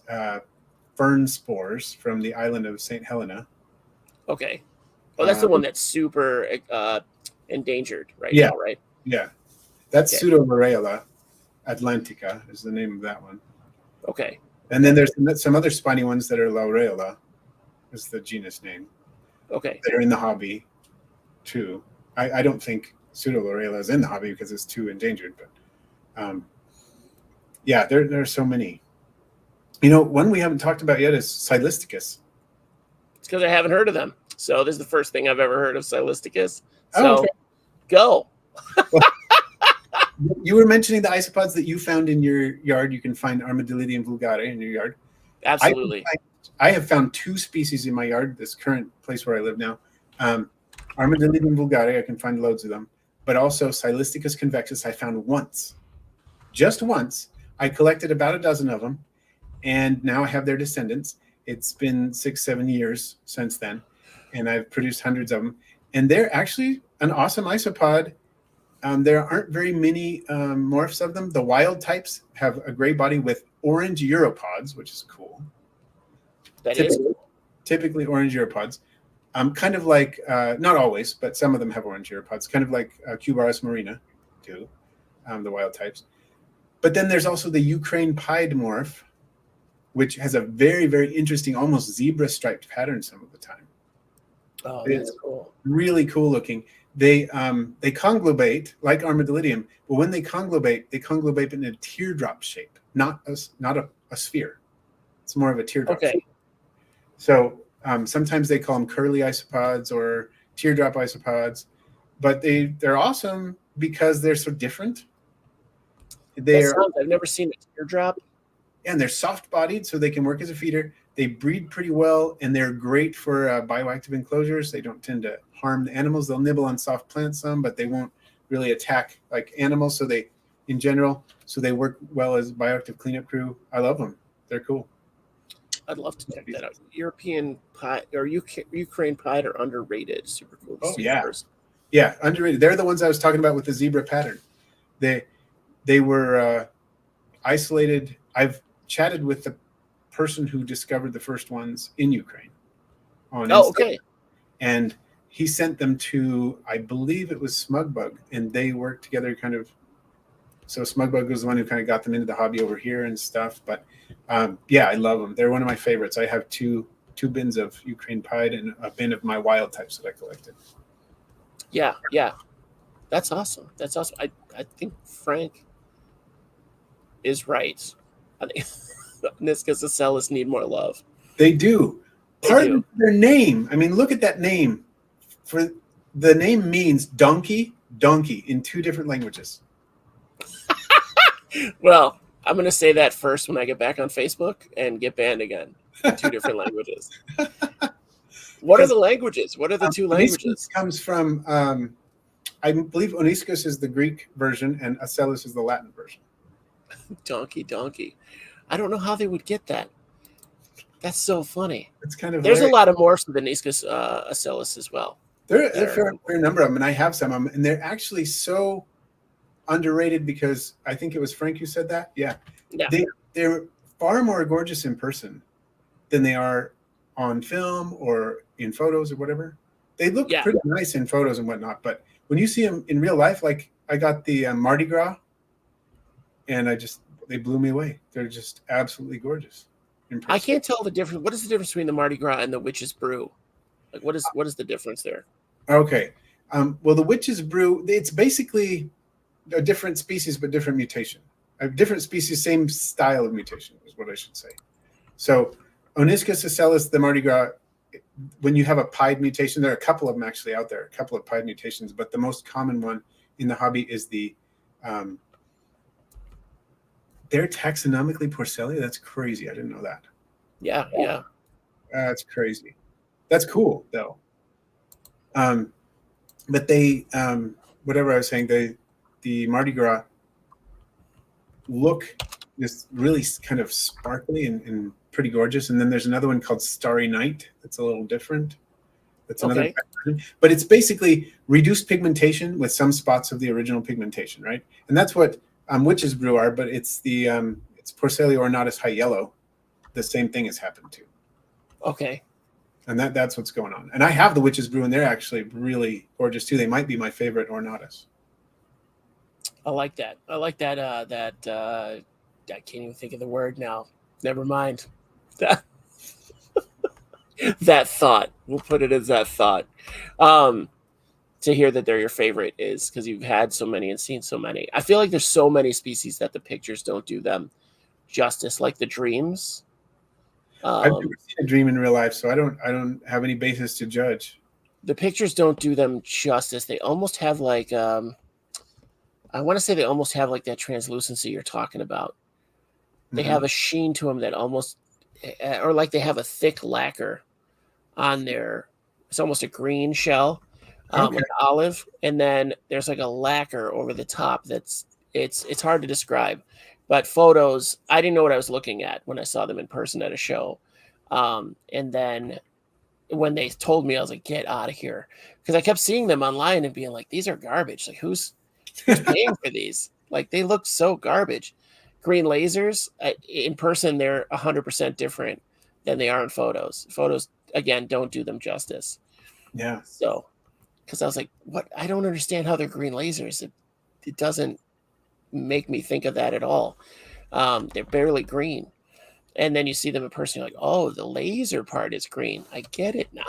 S2: fern spores from the island of St. Helena.
S1: Okay. Oh, that's the one that's super endangered now, right?
S2: Yeah. That's pseudo Laureola atlantica is the name of that one.
S1: Okay.
S2: And then there's some other spiny ones that are Laureola is the genus name.
S1: Okay.
S2: That are in the hobby too. I don't think pseudo Laureola is in the hobby because it's too endangered, but there are so many. One we haven't talked about yet is Silisticus.
S1: It's because I haven't heard of them. So this is the first thing I've ever heard of Silisticus. So
S2: Oh, okay.
S1: go.
S2: You were mentioning the isopods that you found in your yard. You can find Armadillidium vulgare in your yard.
S1: Absolutely.
S2: I have found 2 species in my yard, this current place where I live now. Armadillidium vulgare, I can find loads of them. But also Silisticus convexus I found once. Just once. I collected about a dozen of them. And now I have their descendants. It's been 6-7 years since then. And I've produced hundreds of them. And they're actually an awesome isopod. There aren't very many morphs of them. The wild types have a gray body with orange uropods, which is cool.
S1: That is cool.
S2: Typically orange uropods. Kind of like, not always, but some of them have orange uropods, kind of like Cubaris marina, too, the wild types. But then there's also the Ukraine pied morph, which has a very, very interesting, almost zebra striped pattern some of the time.
S1: Oh, that's cool.
S2: Really cool looking. They conglobate like Armadillidium, but when they conglobate in a teardrop shape, not a sphere. It's more of a teardrop shape. So sometimes they call them curly isopods or teardrop isopods, but they're awesome because they're so different.
S1: I've never seen a teardrop.
S2: And they're soft-bodied, so they can work as a feeder. They breed pretty well, and they're great for bioactive enclosures. They don't tend to harm the animals. They'll nibble on soft plants some, but they won't really attack like animals. So they work well as bioactive cleanup crew. I love them. They're cool.
S1: I'd love to check that out. European pie or Ukraine pied are underrated. Super cool.
S2: Oh yeah, yeah, underrated. They're the ones I was talking about with the zebra pattern. They were isolated. I've chatted with the person who discovered the first ones in Ukraine on Instagram.
S1: Okay.
S2: And he sent them to, I believe it was Smugbug, and they worked together kind of. So Smugbug was the one who kind of got them into the hobby over here and stuff. But yeah, I love them. They're one of my favorites. I have two bins of Ukraine pied and a bin of my wild types that I collected.
S1: Yeah. That's awesome. I think Frank is right. I think Niscus Acellus need more love.
S2: They do. Part of their name. I mean, look at that name. For the name means donkey in 2 different languages.
S1: Well, I'm going to say that first when I get back on Facebook and get banned again in 2 different languages. What are the languages? What are the 2 languages?
S2: Comes from, I believe Oniscus is the Greek version and Acellus is the Latin version.
S1: Donkey. I don't know how they would get that. That's so funny.
S2: It's kind of
S1: There's a lot of morphs with the Niscus Acellus as well.
S2: There's a fair number of them, and I have some of them, and they're actually so underrated because I think it was Frank who said that. Yeah. They're far more gorgeous in person than they are on film or in photos or whatever. They look pretty nice in photos and whatnot, but when you see them in real life, like I got the Mardi Gras, and they blew me away. They're just absolutely gorgeous.
S1: I can't tell the difference. What is the difference between the Mardi Gras and the Witch's Brew? Like, what is the difference there?
S2: Okay. Well, the Witch's Brew, it's basically a different species, but different mutation. A different species, same style of mutation is what I should say. So Oniscus Acellus, the Mardi Gras, when you have a pied mutation, there are a couple of them actually out there, a couple of pied mutations, but the most common one in the hobby is the they're taxonomically Porcellia. That's crazy. I didn't know that.
S1: Yeah.
S2: That's crazy. That's cool though. But they, whatever I was saying, the Mardi Gras look just really kind of sparkly and pretty gorgeous. And then there's another one called Starry Night. That's a little different. That's another, but it's basically reduced pigmentation with some spots of the original pigmentation, right? And that's what Witch's Brew are, but it's the it's Porcellia ornatus high yellow. The same thing has happened to.
S1: Okay.
S2: And that's what's going on. And I have the Witch's Brew, and they're actually really gorgeous too. They might be my favorite ornatus.
S1: I like that. I can't even think of the word now. Never mind. That thought. We'll put it as that thought. To hear that they're your favorite is because you've had so many and seen so many. I feel like there's so many species that the pictures don't do them justice, like the dreams.
S2: I've
S1: Um,
S2: never seen a dream in real life, so I don't have any basis to judge.
S1: the pictures don't do them justice. They almost have like I want to say they almost have like that translucency you're talking about. They
S2: Hmm.
S1: have a sheen to them that almost, or like they have a thick lacquer on their. It's almost a green shell,
S2: Okay.
S1: like olive, and then there's like a lacquer over the top. It's hard to describe, but photos. I didn't know what I was looking at when I saw them in person at a show, and then when they told me, I was like, "Get out of here," because I kept seeing them online and being like, "These are garbage. Like who's paying for these? Like they look so garbage." Green lasers in person, they're 100% different than they are in photos. Photos again don't do them justice.
S2: Yeah.
S1: So, because I was like, "What? I don't understand how they're green lasers. It doesn't make me think of that at all. They're barely green." And then you see them in person, you're like, "Oh, the laser part is green. I get it now."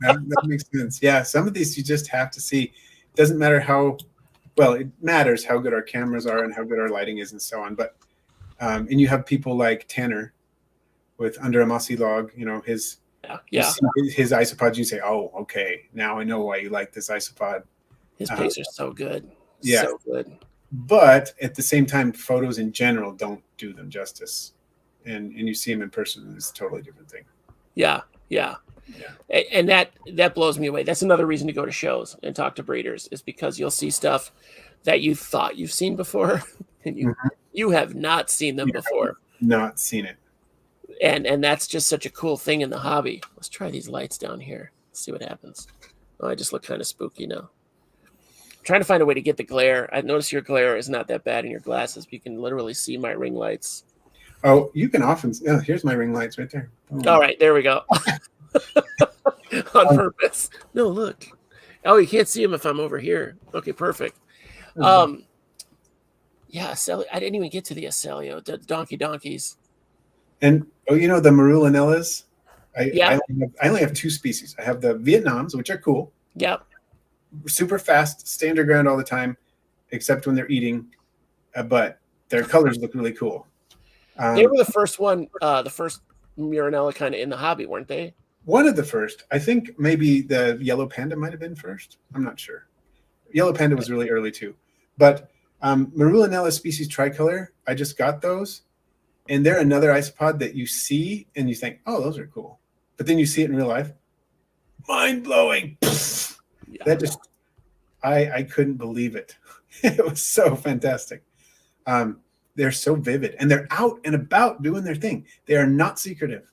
S2: That makes sense. Yeah, some of these you just have to see. It doesn't matter how well, it matters how good our cameras are and how good our lighting is and so on. But and you have people like Tanner with Under a Mossy Log. You know his
S1: Yeah,
S2: you
S1: yeah.
S2: see his isopods. You say, "Oh, okay, now I know why you like this isopod."
S1: His
S2: Uh,
S1: pics are so good,
S2: yeah,
S1: so good.
S2: but at the same time, photos in general don't do them justice. And you see them in person, it's a totally different thing.
S1: Yeah, yeah.
S2: Yeah.
S1: And that blows me away. That's another reason to go to shows and talk to breeders is because you'll see stuff that you thought you've seen before, and
S2: Mhm.
S1: you have not seen them
S2: Yeah,
S1: before.
S2: not seen it.
S1: And that's just such a cool thing in the hobby. Let's try these lights down here. Let's see what happens. Oh, I just look kind of spooky now. I'm trying to find a way to get the glare. I notice your glare is not that bad in your glasses. But you can literally see my ring lights.
S2: Oh, you can often. Oh, here's my ring lights right there.
S1: All right, there we go. On purpose. No, look. Oh, you can't see them if I'm over here. Okay, perfect. Um, yeah, I didn't even get to the Acelio, the donkeys.
S2: And oh, you know the Marulinellas.
S1: Yeah,
S2: I only have two species. I have the Vietnams, which are cool,
S1: yep.
S2: super fast, stay underground all the time, except when they're eating. But their colors look really cool.
S1: They
S2: Um,
S1: were the first Murinella kind of in the hobby, weren't they?
S2: one of the first, I think maybe the yellow panda might have been first. I'm not sure. Yellow panda was really early too, but Marulinella species tricolor. I just got those, and they're another isopod that you see and you think, oh, those are cool, but then you see it in real life, mind blowing.
S1: Yeah.
S2: That just, I couldn't believe it. It was so fantastic. They're so vivid and they're out and about doing their thing. They are not secretive.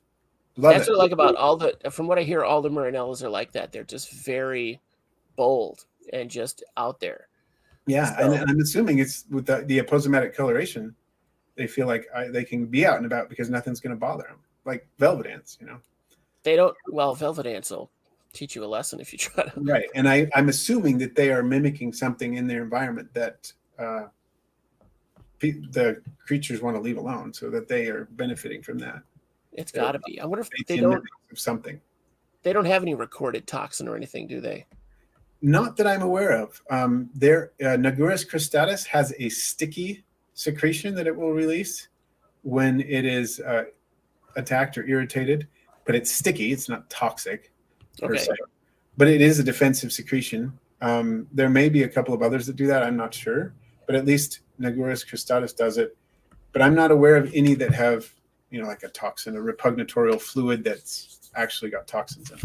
S2: Love
S1: That's
S2: it.
S1: what I like about from what I hear, all the Murinellas are like that. They're just very bold and just out there.
S2: Yeah,
S1: So,
S2: and I'm assuming it's with the aposematic coloration. They feel like they can be out and about because nothing's going to bother them, like velvet ants, you know.
S1: they don't. Well, velvet ants will teach you a lesson if you try to.
S2: Right, and I'm assuming that they are mimicking something in their environment that the creatures want to leave alone, so that they are benefiting from that.
S1: It's got to be. I wonder if they
S2: Batesian
S1: don't.
S2: mimics of something.
S1: They don't have any recorded toxin or anything, do they?
S2: Not that I'm aware of. Their Nagurus cristatus has a sticky secretion that it will release when it is attacked or irritated, but it's sticky. It's not toxic per
S1: Okay.
S2: se, but it is a defensive secretion. There may be a couple of others that do that. I'm not sure, but at least Nagurus cristatus does it. But I'm not aware of any that have, like a toxin, a repugnatorial fluid that's actually got toxins in it.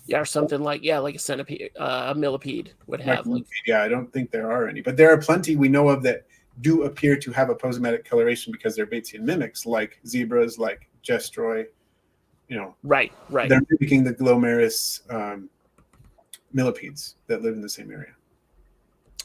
S1: Yeah, or something like a centipede, a millipede would have.
S2: Yeah, I don't think there are any, but there are plenty we know of that do appear to have aposematic coloration because they're Batesian mimics, like zebras, like gestroi.
S1: Right.
S2: They're mimicking the glomeris millipedes that live in the same area.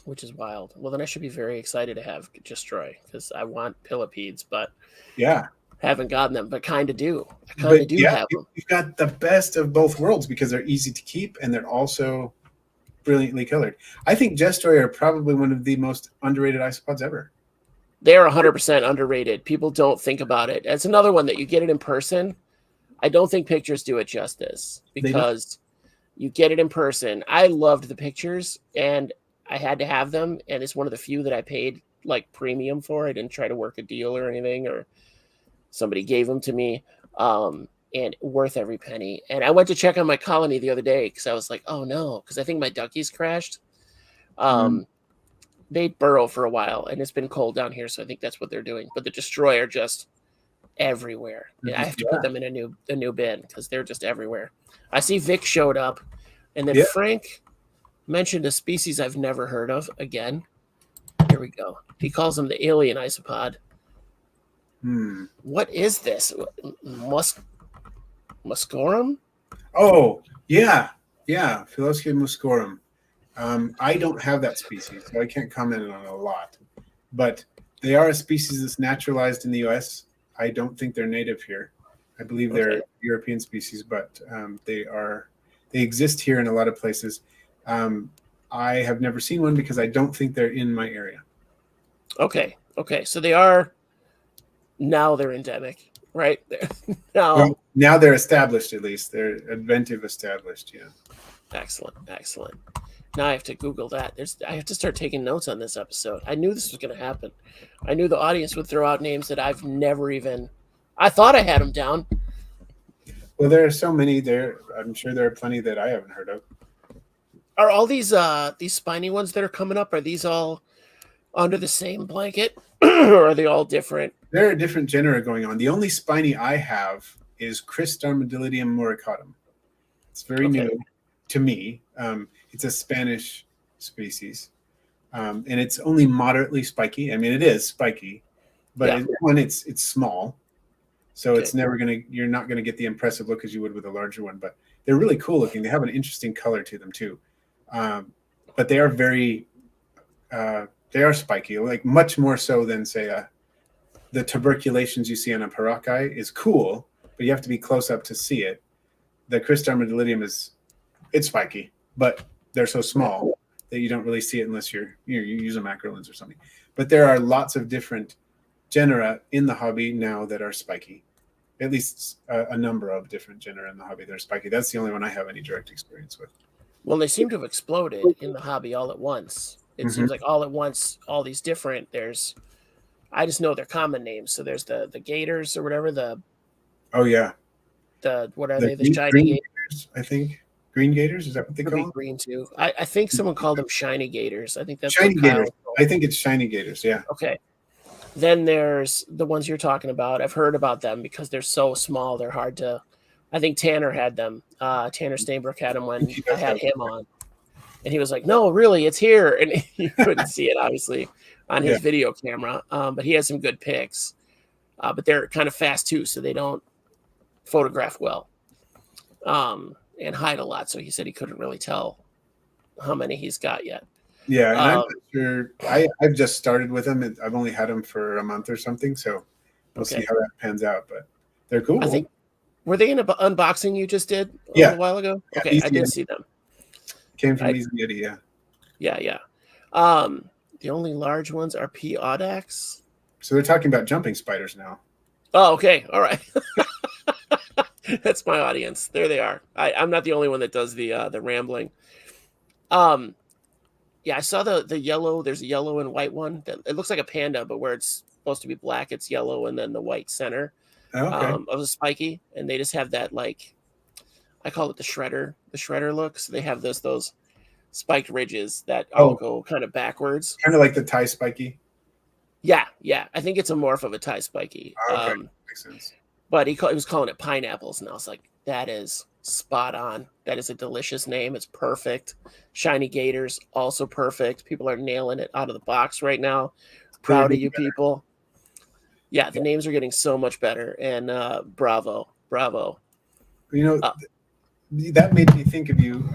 S1: Which is wild. Well, then I should be very excited to have Gestroi because I want pillipedes, but
S2: yeah,
S1: haven't gotten them, but kind of do. I kind of do have them.
S2: You've got the best of both worlds because they're easy to keep and they're also brilliantly colored. I think gestroi are probably one of the most underrated isopods ever.
S1: They're 100% underrated. People don't think about it. It's another one that you get it in person. I don't think pictures do it justice because you get it in person. I loved the pictures and I had to have them. And it's one of the few that I paid like premium for. I didn't try to work a deal or anything, or somebody gave them to me. And worth every penny. And I went to check on my colony the other day because I was like, oh no, because I think my duckies crashed.
S2: Mm.
S1: They burrow for a while, and it's been cold down here, so I think that's what they're doing. But the destroy are just everywhere. I have to put them in a new bin because they're just everywhere. I see Vic showed up, and then
S2: Yeah.
S1: Frank mentioned a species I've never heard of again. Here we go. He calls them the alien isopod. What is this? Muscorum?
S2: Oh, yeah. Yeah. Philosophy muscorum. I don't have that species, so I can't comment on it a lot. But they are a species that's naturalized in the U.S. I don't think they're native here. I believe they're European species, but they exist here in a lot of places. I have never seen one because I don't think they're in my area.
S1: Okay. So they're endemic, right?
S2: Now they're established, at least. They're adventive established, yeah.
S1: Excellent. Now I have to Google that. I have to start taking notes on this episode. I knew this was going to happen. I knew the audience would throw out names that I've never even... I thought I had them down.
S2: Well, there are so many there. I'm sure there are plenty that I haven't heard of.
S1: Are all these spiny ones that are coming up, are these all under the same blanket? Or are they all different?
S2: There are different genera going on. The only spiny I have is Cristarmadillidium muricatum. It's very new to me. It's a Spanish species, and it's only moderately spiky. I mean, it is spiky, but it's small, so it's never you're not gonna get the impressive look as you would with a larger one. But they're really cool looking. They have an interesting color to them too, but they are they are spiky, like much more so than say the tuberculations you see on a paracae is cool, but you have to be close up to see it. The Cristarmadillidium it's spiky, but they're so small that you don't really see it unless you use a macro lens or something. But there are lots of different genera in the hobby now that are spiky. At least a number of different genera in the hobby that are spiky. That's the only one I have any direct experience with.
S1: Well, they seem to have exploded in the hobby all at once. It seems like all at once, all these different. I just know their common names. So there's the gators or whatever. What are they? The shiny gators,
S2: I think. Green gators, is that what they call them?
S1: Green too. I think someone called them shiny gators. I think that's
S2: shiny gators. I think it's shiny gators. Yeah.
S1: Okay. Then there's the ones you're talking about. I've heard about them because they're so small. They're hard to. I think Tanner had them. Tanner Steinbrook had them when I had him on, and he was like, "No, really, it's here," and you couldn't see it obviously on his video camera. But he has some good pics. But they're kind of fast too, so they don't photograph well. And hide a lot, so he said he couldn't really tell how many he's got yet.
S2: Yeah, and I'm not sure. I've just started with them. I've only had them for a month or something, so we'll see how that pans out. But they're cool.
S1: I think were they in an unboxing you just did a little while ago? Okay, I did see them.
S2: Came from Easy Yeti,
S1: yeah. The only large ones are P. audax.
S2: So they're talking about jumping spiders now.
S1: Oh, okay, all right. That's my audience. There they are. I'm not the only one that does the rambling. Yeah, I saw the yellow. There's a yellow and white one. It looks like a panda, but where it's supposed to be black, it's yellow, and then the white center of the spiky. And they just have that, like, I call it the shredder look. So they have those spiked ridges that all go kind of backwards.
S2: Kind of like the Thai spiky.
S1: Yeah. I think it's a morph of a Thai spiky.
S2: Makes sense.
S1: But he was calling it pineapples, and I was like, that is spot on. That is a delicious name. It's perfect. Shiny gators, also perfect. People are nailing it out of the box right now. Proud of you people. Yeah, the names are getting so much better, and bravo.
S2: You know, that made me think of you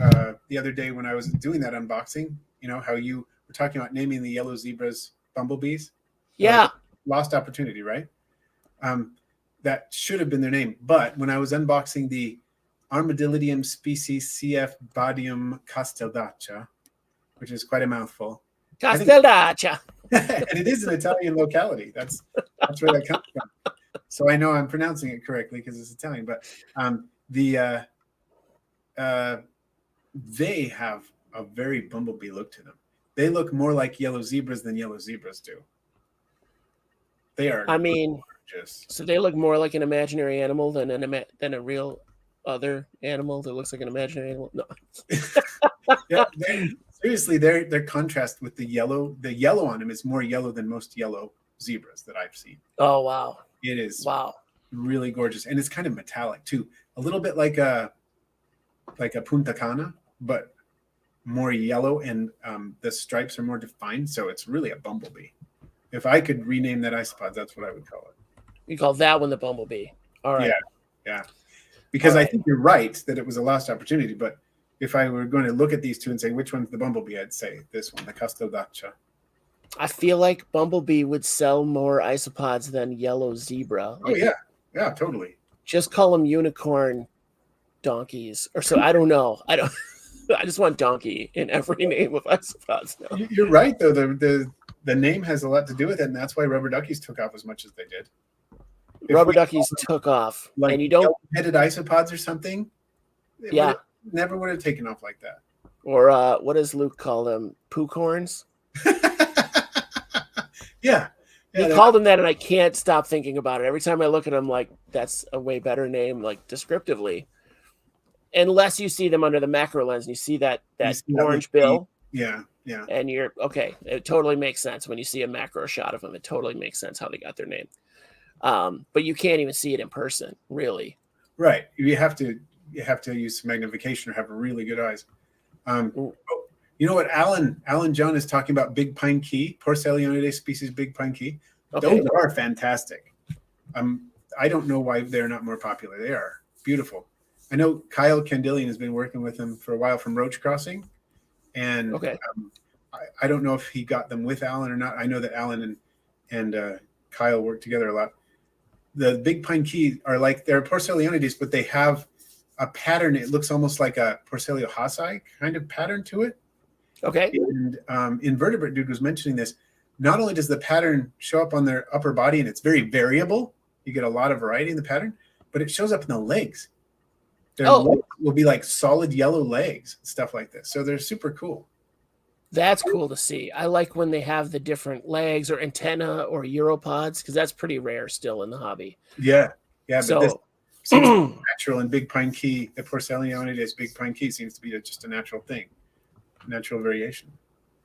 S2: the other day when I was doing that unboxing. You know, how you were talking about naming the yellow zebras bumblebees.
S1: Yeah.
S2: Lost opportunity, right? That should have been their name. But when I was unboxing the Armadillidium species CF Badium castellacea, which is quite a mouthful.
S1: Castellacea.
S2: And it is an Italian locality. That's where that comes from. So I know I'm pronouncing it correctly because it's Italian. But they have a very bumblebee look to them. They look more like yellow zebras than yellow zebras do. They are.
S1: I mean,
S2: gorgeous.
S1: So they look more like an imaginary animal than a real other animal that looks like an imaginary animal. No.
S2: Yeah, seriously, their contrast with the yellow on them is more yellow than most yellow zebras that I've seen.
S1: Oh wow.
S2: It is
S1: Wow.
S2: really gorgeous, and it's kind of metallic too, a little bit like a Punta Cana, but more yellow, and the stripes are more defined. So it's really a bumblebee. If I could rename that isopod, that's what I would call it.
S1: You call that one the bumblebee. All right.
S2: Yeah. Because
S1: All
S2: I
S1: right.
S2: think you're right that it was a lost opportunity. But if I were going to look at these two and say which one's the bumblebee, I'd say this one, the Casteldacha.
S1: I feel like bumblebee would sell more isopods than yellow zebra.
S2: Oh yeah, totally.
S1: Just call them unicorn donkeys or so. I don't know. I just want donkey in every name of isopods now.
S2: You're right though. The name has a lot to do with it, and that's why rubber duckies took off as much as they did.
S1: Rubber duckies took off,
S2: like
S1: and you don't
S2: headed isopods or something. Never would have taken off like that.
S1: Or what does Luke call them? Poocorns?
S2: Yeah.
S1: He called them that, and I can't stop thinking about it. Every time I look at them, like, that's a way better name, like, descriptively. Unless you see them under the macro lens and you see that orange bill.
S2: Yeah.
S1: And you're, okay, it totally makes sense. When you see a macro shot of them, it totally makes sense how they got their name. But you can't even see it in person, really.
S2: Right. You have to use some magnification or have really good eyes. You know what Alan John is talking about? Big pine key, Porcelionidae species, big pine key.
S1: Okay.
S2: Those are fantastic. I don't know why they're not more popular. They are beautiful. I know Kyle Candillian has been working with them for a while from Roach Crossing, and I don't know if he got them with Alan or not. I know that Alan and Kyle work together a lot. The big pine key are like, they're Porcelionides, but they have a pattern. It looks almost like a Porcelio haasii kind of pattern to it.
S1: Okay.
S2: And Invertebrate Dude was mentioning this. Not only does the pattern show up on their upper body, and it's very variable, you get a lot of variety in the pattern, but it shows up in the legs. Their legs will be like solid yellow legs, stuff like this. So they're super cool.
S1: That's cool to see. I like when they have the different legs or antenna or Europods, because that's pretty rare still in the hobby.
S2: Yeah.
S1: So,
S2: but this seems natural in big pine key. The Porcelionidae big pine key seems to be just a natural thing, natural variation.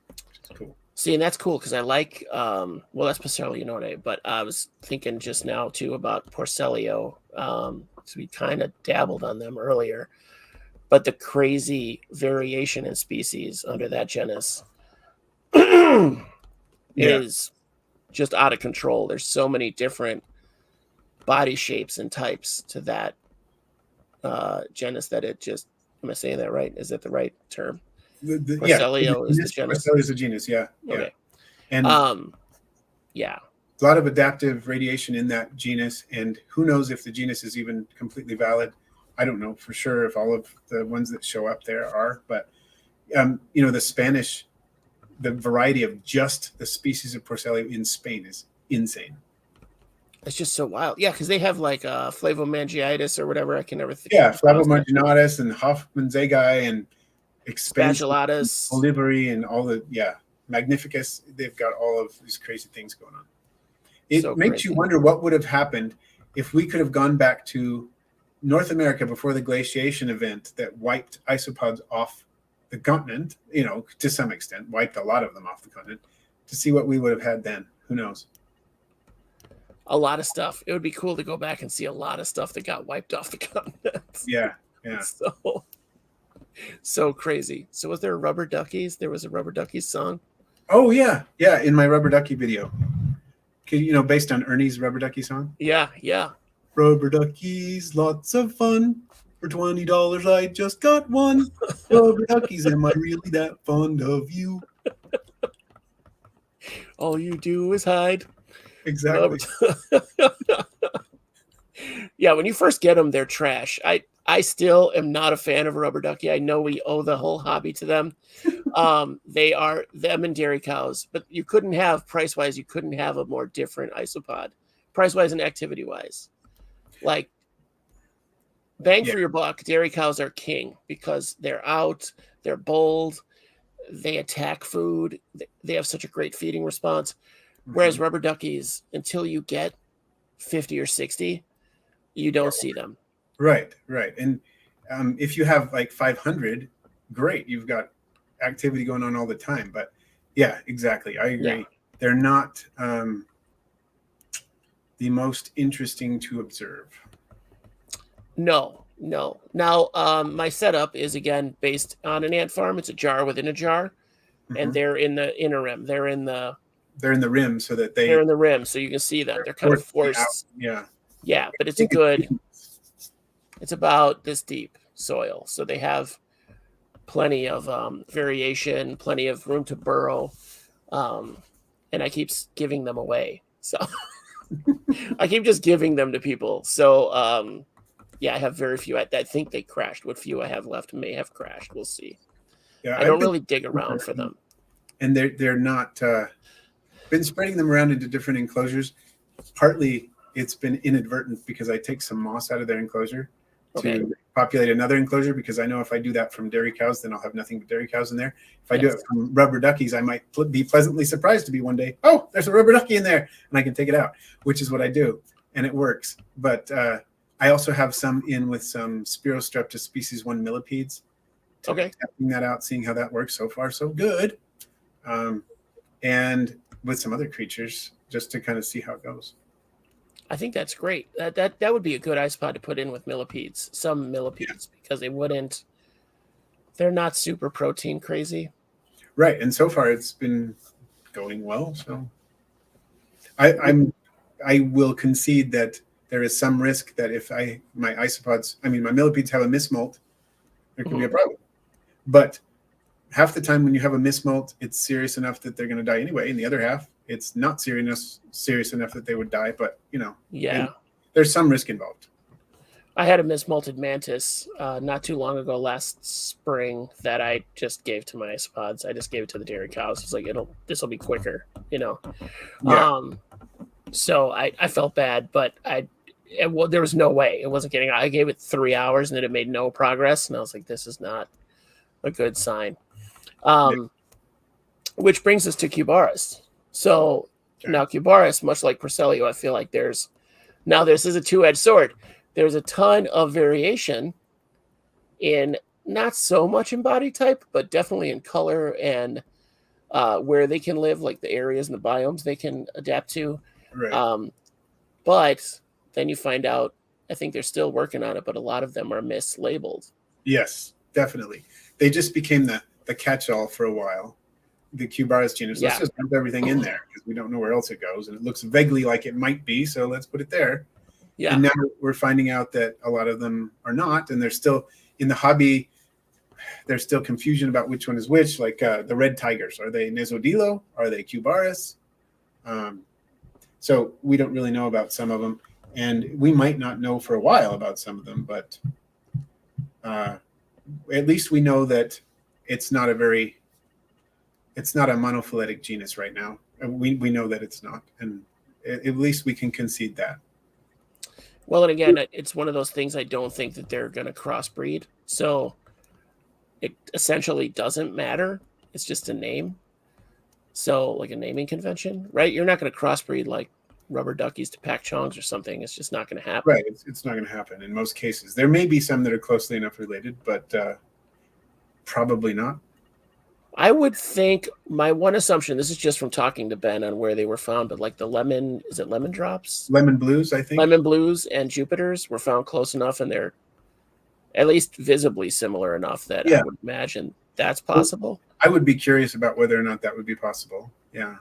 S2: Which is cool.
S1: See, and that's cool because I like, well, that's Porcelionidae, but I was thinking just now too about Porcelio. So we kind of dabbled on them earlier, but the variation in species under that genus is just out of control. There's so many different body shapes and types to that genus that it just, am I saying that right? Is that the right term? Porcelio is the genus.
S2: Porcelio is a genus, yeah.
S1: Okay.
S2: And a lot of adaptive radiation in that genus, and who knows if the genus is even completely valid. I don't know for sure if all of the ones that show up there are, but the Spanish, the variety of just the species of Porcelio in Spain is insane.
S1: It's just so wild. Yeah, because they have like flavomangiitis or whatever. I can never think.
S2: Yeah, flavomarginatus and Hoffmannsegei and
S1: Spatulatus,
S2: Oliveri, and all the Magnificus. They've got all of these crazy things going on. It makes you wonder what would have happened if we could have gone back to North America before the glaciation event that wiped isopods off the continent, to some extent, wiped a lot of them off the continent, to see what we would have had then. Who knows?
S1: A lot of stuff. It would be cool to go back and see a lot of stuff that got wiped off the continent.
S2: Yeah.
S1: So crazy. So was there Rubber Duckies? There was a Rubber Duckies song?
S2: Oh, yeah. Yeah, in my Rubber Ducky video. Based on Ernie's Rubber Ducky song?
S1: Yeah.
S2: Rubber duckies, lots of fun. For $20, I just got one. Rubber duckies, am I really that fond of you?
S1: All you do is hide.
S2: Exactly.
S1: Yeah, when you first get them, they're trash. I still am not a fan of a rubber ducky. I know we owe the whole hobby to them. They are them and dairy cows, but you couldn't have, price-wise, you couldn't have a more different isopod, price-wise and activity-wise. Like, bang for your buck, dairy cows are king because they're out, they're bold, they attack food, they have such a great feeding response. Whereas rubber duckies, until you get 50 or 60, you don't see them.
S2: Right. And if you have like 500, great. You've got activity going on all the time. But yeah, exactly. I agree.
S1: Yeah.
S2: They're not the most interesting to observe.
S1: No. Now, my setup is again based on an ant farm. It's a jar within a jar, and they're in the inner rim. They're in the
S2: rim, so that
S1: they're in the rim, so you can see them. They're kind of forced. Yeah, but it's it's about this deep soil, so they have plenty of variation, plenty of room to burrow, and I keep giving them away. So I keep just giving them to people. So yeah, I have very few. I think they crashed. What few I have left may have crashed. We'll see.
S2: Yeah,
S1: I don't really dig around for them.
S2: And they're not been spreading them around into different enclosures. Partly it's been inadvertent because I take some moss out of their enclosure to populate another enclosure, because I know if I do that from dairy cows, then I'll have nothing but dairy cows in there. If I do it from rubber duckies, I might be pleasantly surprised to be one day, oh, there's a rubber ducky in there, and I can take it out, which is what I do, and it works. But I also have some in with some Spirostreptus species 1 millipedes. Testing that out, seeing how that works. So far, so good. And with some other creatures, just to kind of see how it goes.
S1: I think that's great. That would be a good isopod to put in with millipedes, some millipedes, because they're not super protein crazy.
S2: Right, and so far it's been going well. So I will concede that there is some risk that if my millipedes have a mismoult, there could be a problem. But half the time when you have a mismoult, it's serious enough that they're going to die anyway. And the other half, it's not serious enough that they would die. But, there's some risk involved.
S1: I had a mismolted mantis not too long ago, last spring, that I just gave to my isopods. I just gave it to the dairy cows. It's like, this will be quicker, Yeah. So I felt bad, but there was no way. It wasn't getting. I gave it 3 hours and then it made no progress, and I was like, this is not a good sign. Which brings us to Cubaris. So now Cubaris, much like Procellio, I feel like this is a two-edged sword. There's a ton of variation in not so much in body type, but definitely in color and where they can live, like the areas and the biomes they can adapt to.
S2: Right.
S1: But then you find out, I think they're still working on it, but a lot of them are mislabeled.
S2: Yes, definitely. They just became the catch-all for a while. The Cubaris genus. Let's just dump everything in there because we don't know where else it goes, and it looks vaguely like it might be, so let's put it there. Yeah. And now we're finding out that a lot of them are not, and they're still in the hobby. There's still confusion about which one is which. Like the red tigers, are they Nesodilo? Are they Cubaris? So we don't really know about some of them, and we might not know for a while about some of them. But at least we know that it's not a monophyletic genus right now. We know that it's not, and at least we can concede that.
S1: Well, and again, it's one of those things I don't think that they're going to crossbreed. So it essentially doesn't matter. It's just a name. So like a naming convention, right? You're not going to crossbreed like rubber duckies to pack chongs or something. It's just not going to happen.
S2: Right. It's not going to happen in most cases. There may be some that are closely enough related, but probably not.
S1: I would think my one assumption, this is just from talking to Ben on where they were found, but like the lemon drops?
S2: Lemon blues, I think.
S1: Lemon blues and Jupiters were found close enough, and they're at least visibly similar enough that I would imagine that's possible.
S2: I would be curious about whether or not that would be possible. Yeah.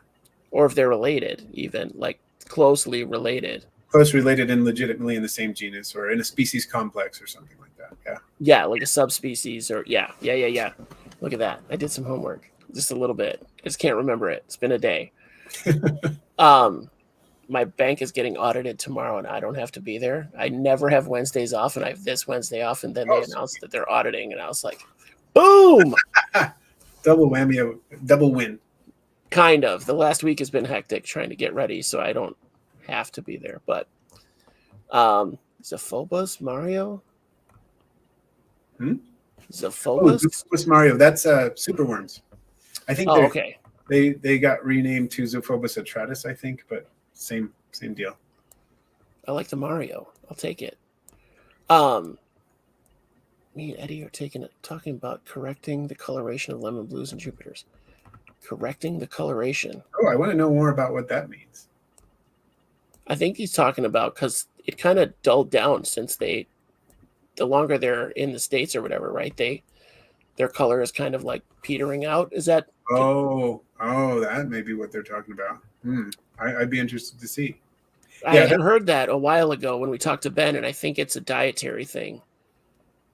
S1: Or if they're related, even like closely related.
S2: Close related and legitimately in the same genus or in a species complex or something like that. Yeah.
S1: Yeah, like a subspecies or yeah. Look at that. I did some homework. Just a little bit. I just can't remember it. It's been a day. My bank is getting audited tomorrow and I don't have to be there. I never have Wednesdays off, and I have this Wednesday off, and then they announced that they're auditing, and I was like, boom!
S2: Double whammy, double win.
S1: Kind of. The last week has been hectic trying to get ready, so I don't have to be there. But Zophobos, Mario? Zophobos?
S2: Zophobos Mario. That's superworms. I think
S1: okay.
S2: They got renamed to Zophobos atratus, I think, but same deal.
S1: I like the Mario. I'll take it. Me and Eddie are talking about correcting the coloration of lemon blues and Jupiters. Correcting the coloration.
S2: Oh, I want to know more about what that means.
S1: I think he's talking about because it kind of dulled down since the longer they're in the States or whatever, right? Their color is kind of like petering out. Is that?
S2: Oh, that may be what they're talking about. I'd be interested to see.
S1: I had heard that a while ago when we talked to Ben, and I think it's a dietary thing.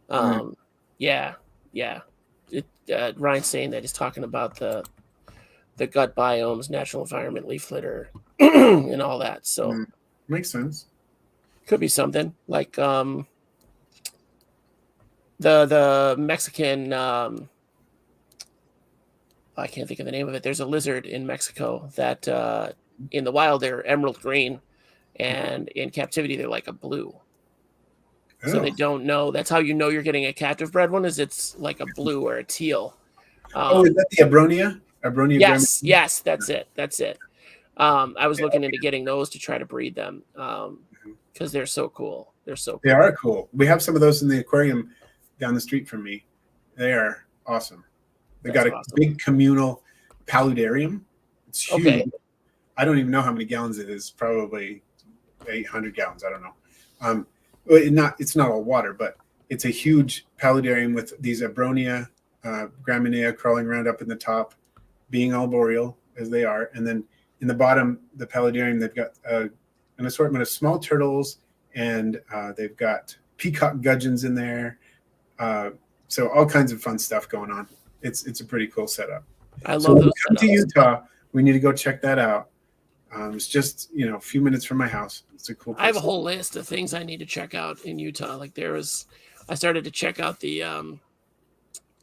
S1: Yeah. Ryan's saying that he's talking about the gut biomes, natural environment, leaf litter, and all that. So
S2: makes sense.
S1: Could be something like the Mexican. I can't think of the name of it. There's a lizard in Mexico that in the wild they're emerald green, and in captivity they're like a blue. Oh. So they don't know. That's how you know you're getting a captive bred one. Is it's like a blue or a teal.
S2: Is that the Abronia?
S1: Yes, that's it. I was looking into getting those to try to breed them because they're so cool. They
S2: are cool. We have some of those in the aquarium down the street from me. They are awesome. They got a big communal paludarium. It's huge. Okay. I don't even know how many gallons it is. Probably 800 gallons. I don't know. It's not all water, but it's a huge paludarium with these Abronia, Graminea crawling around up in the top, being arboreal as they are. And then in the bottom, the paludarium, they've got an assortment of small turtles, and they've got peacock gudgeons in there. So all kinds of fun stuff going on. It's a pretty cool setup.
S1: I love those.
S2: Come to Utah, we need to go check that out. It's just a few minutes from my house. It's a cool place.
S1: I have a whole list of things I need to check out in Utah. Like I started to check out the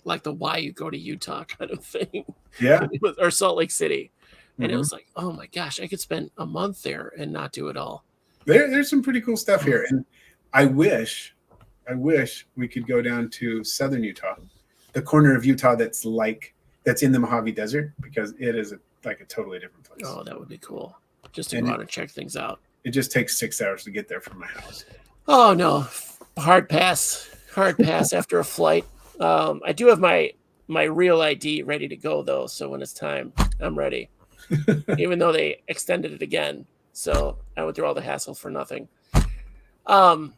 S1: like the why you go to Utah kind of thing.
S2: Yeah.
S1: Or Salt Lake City. And it was like, oh my gosh, I could spend a month there and not do it all.
S2: There's some pretty cool stuff here. And I wish we could go down to southern Utah, the corner of Utah that's in the Mojave Desert, because it is like a totally different place.
S1: Oh, that would be cool. Just to go out and check things out.
S2: It just takes 6 hours to get there from my house.
S1: Oh no, hard pass after a flight. I do have my real ID ready to go though, so when it's time, I'm ready. Even though they extended it again, so I went through all the hassle for nothing. Where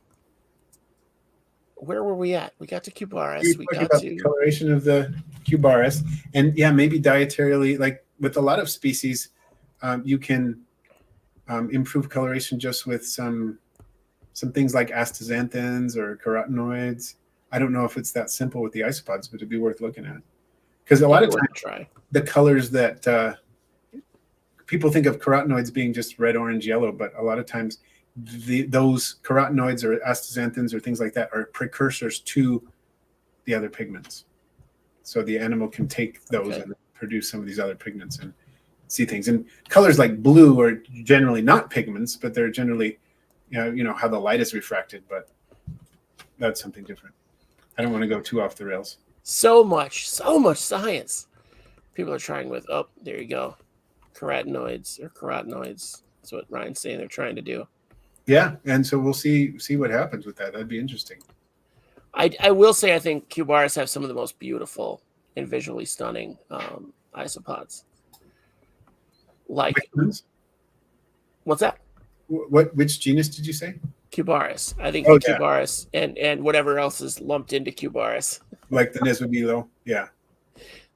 S1: were we at? We got to Cubaris. We got to
S2: the coloration of the Cubaris, and maybe dietarily, like with a lot of species, you can improve coloration just with some things like astaxanthins or carotenoids. I don't know if it's that simple with the isopods, but it'd be worth looking at, because a lot of times the colors that people think of carotenoids being just red, orange, yellow, but a lot of times those carotenoids or astaxanthins or things like that are precursors to the other pigments. So the animal can take those and produce some of these other pigments and see things. And colors like blue are generally not pigments, but they're generally, how the light is refracted, but that's something different. I don't want to go too off the rails.
S1: So much science. People are trying with, there you go. Carotenoids. That's what Ryan's saying they're trying to do.
S2: Yeah, and so we'll see what happens with that. That'd be interesting.
S1: I will say I think Cubaris have some of the most beautiful and visually stunning isopods. Like, what's that?
S2: Which genus did you say?
S1: Cubaris. I think Cubaris and whatever else is lumped into Cubaris.
S2: Like the Nesubilo, yeah.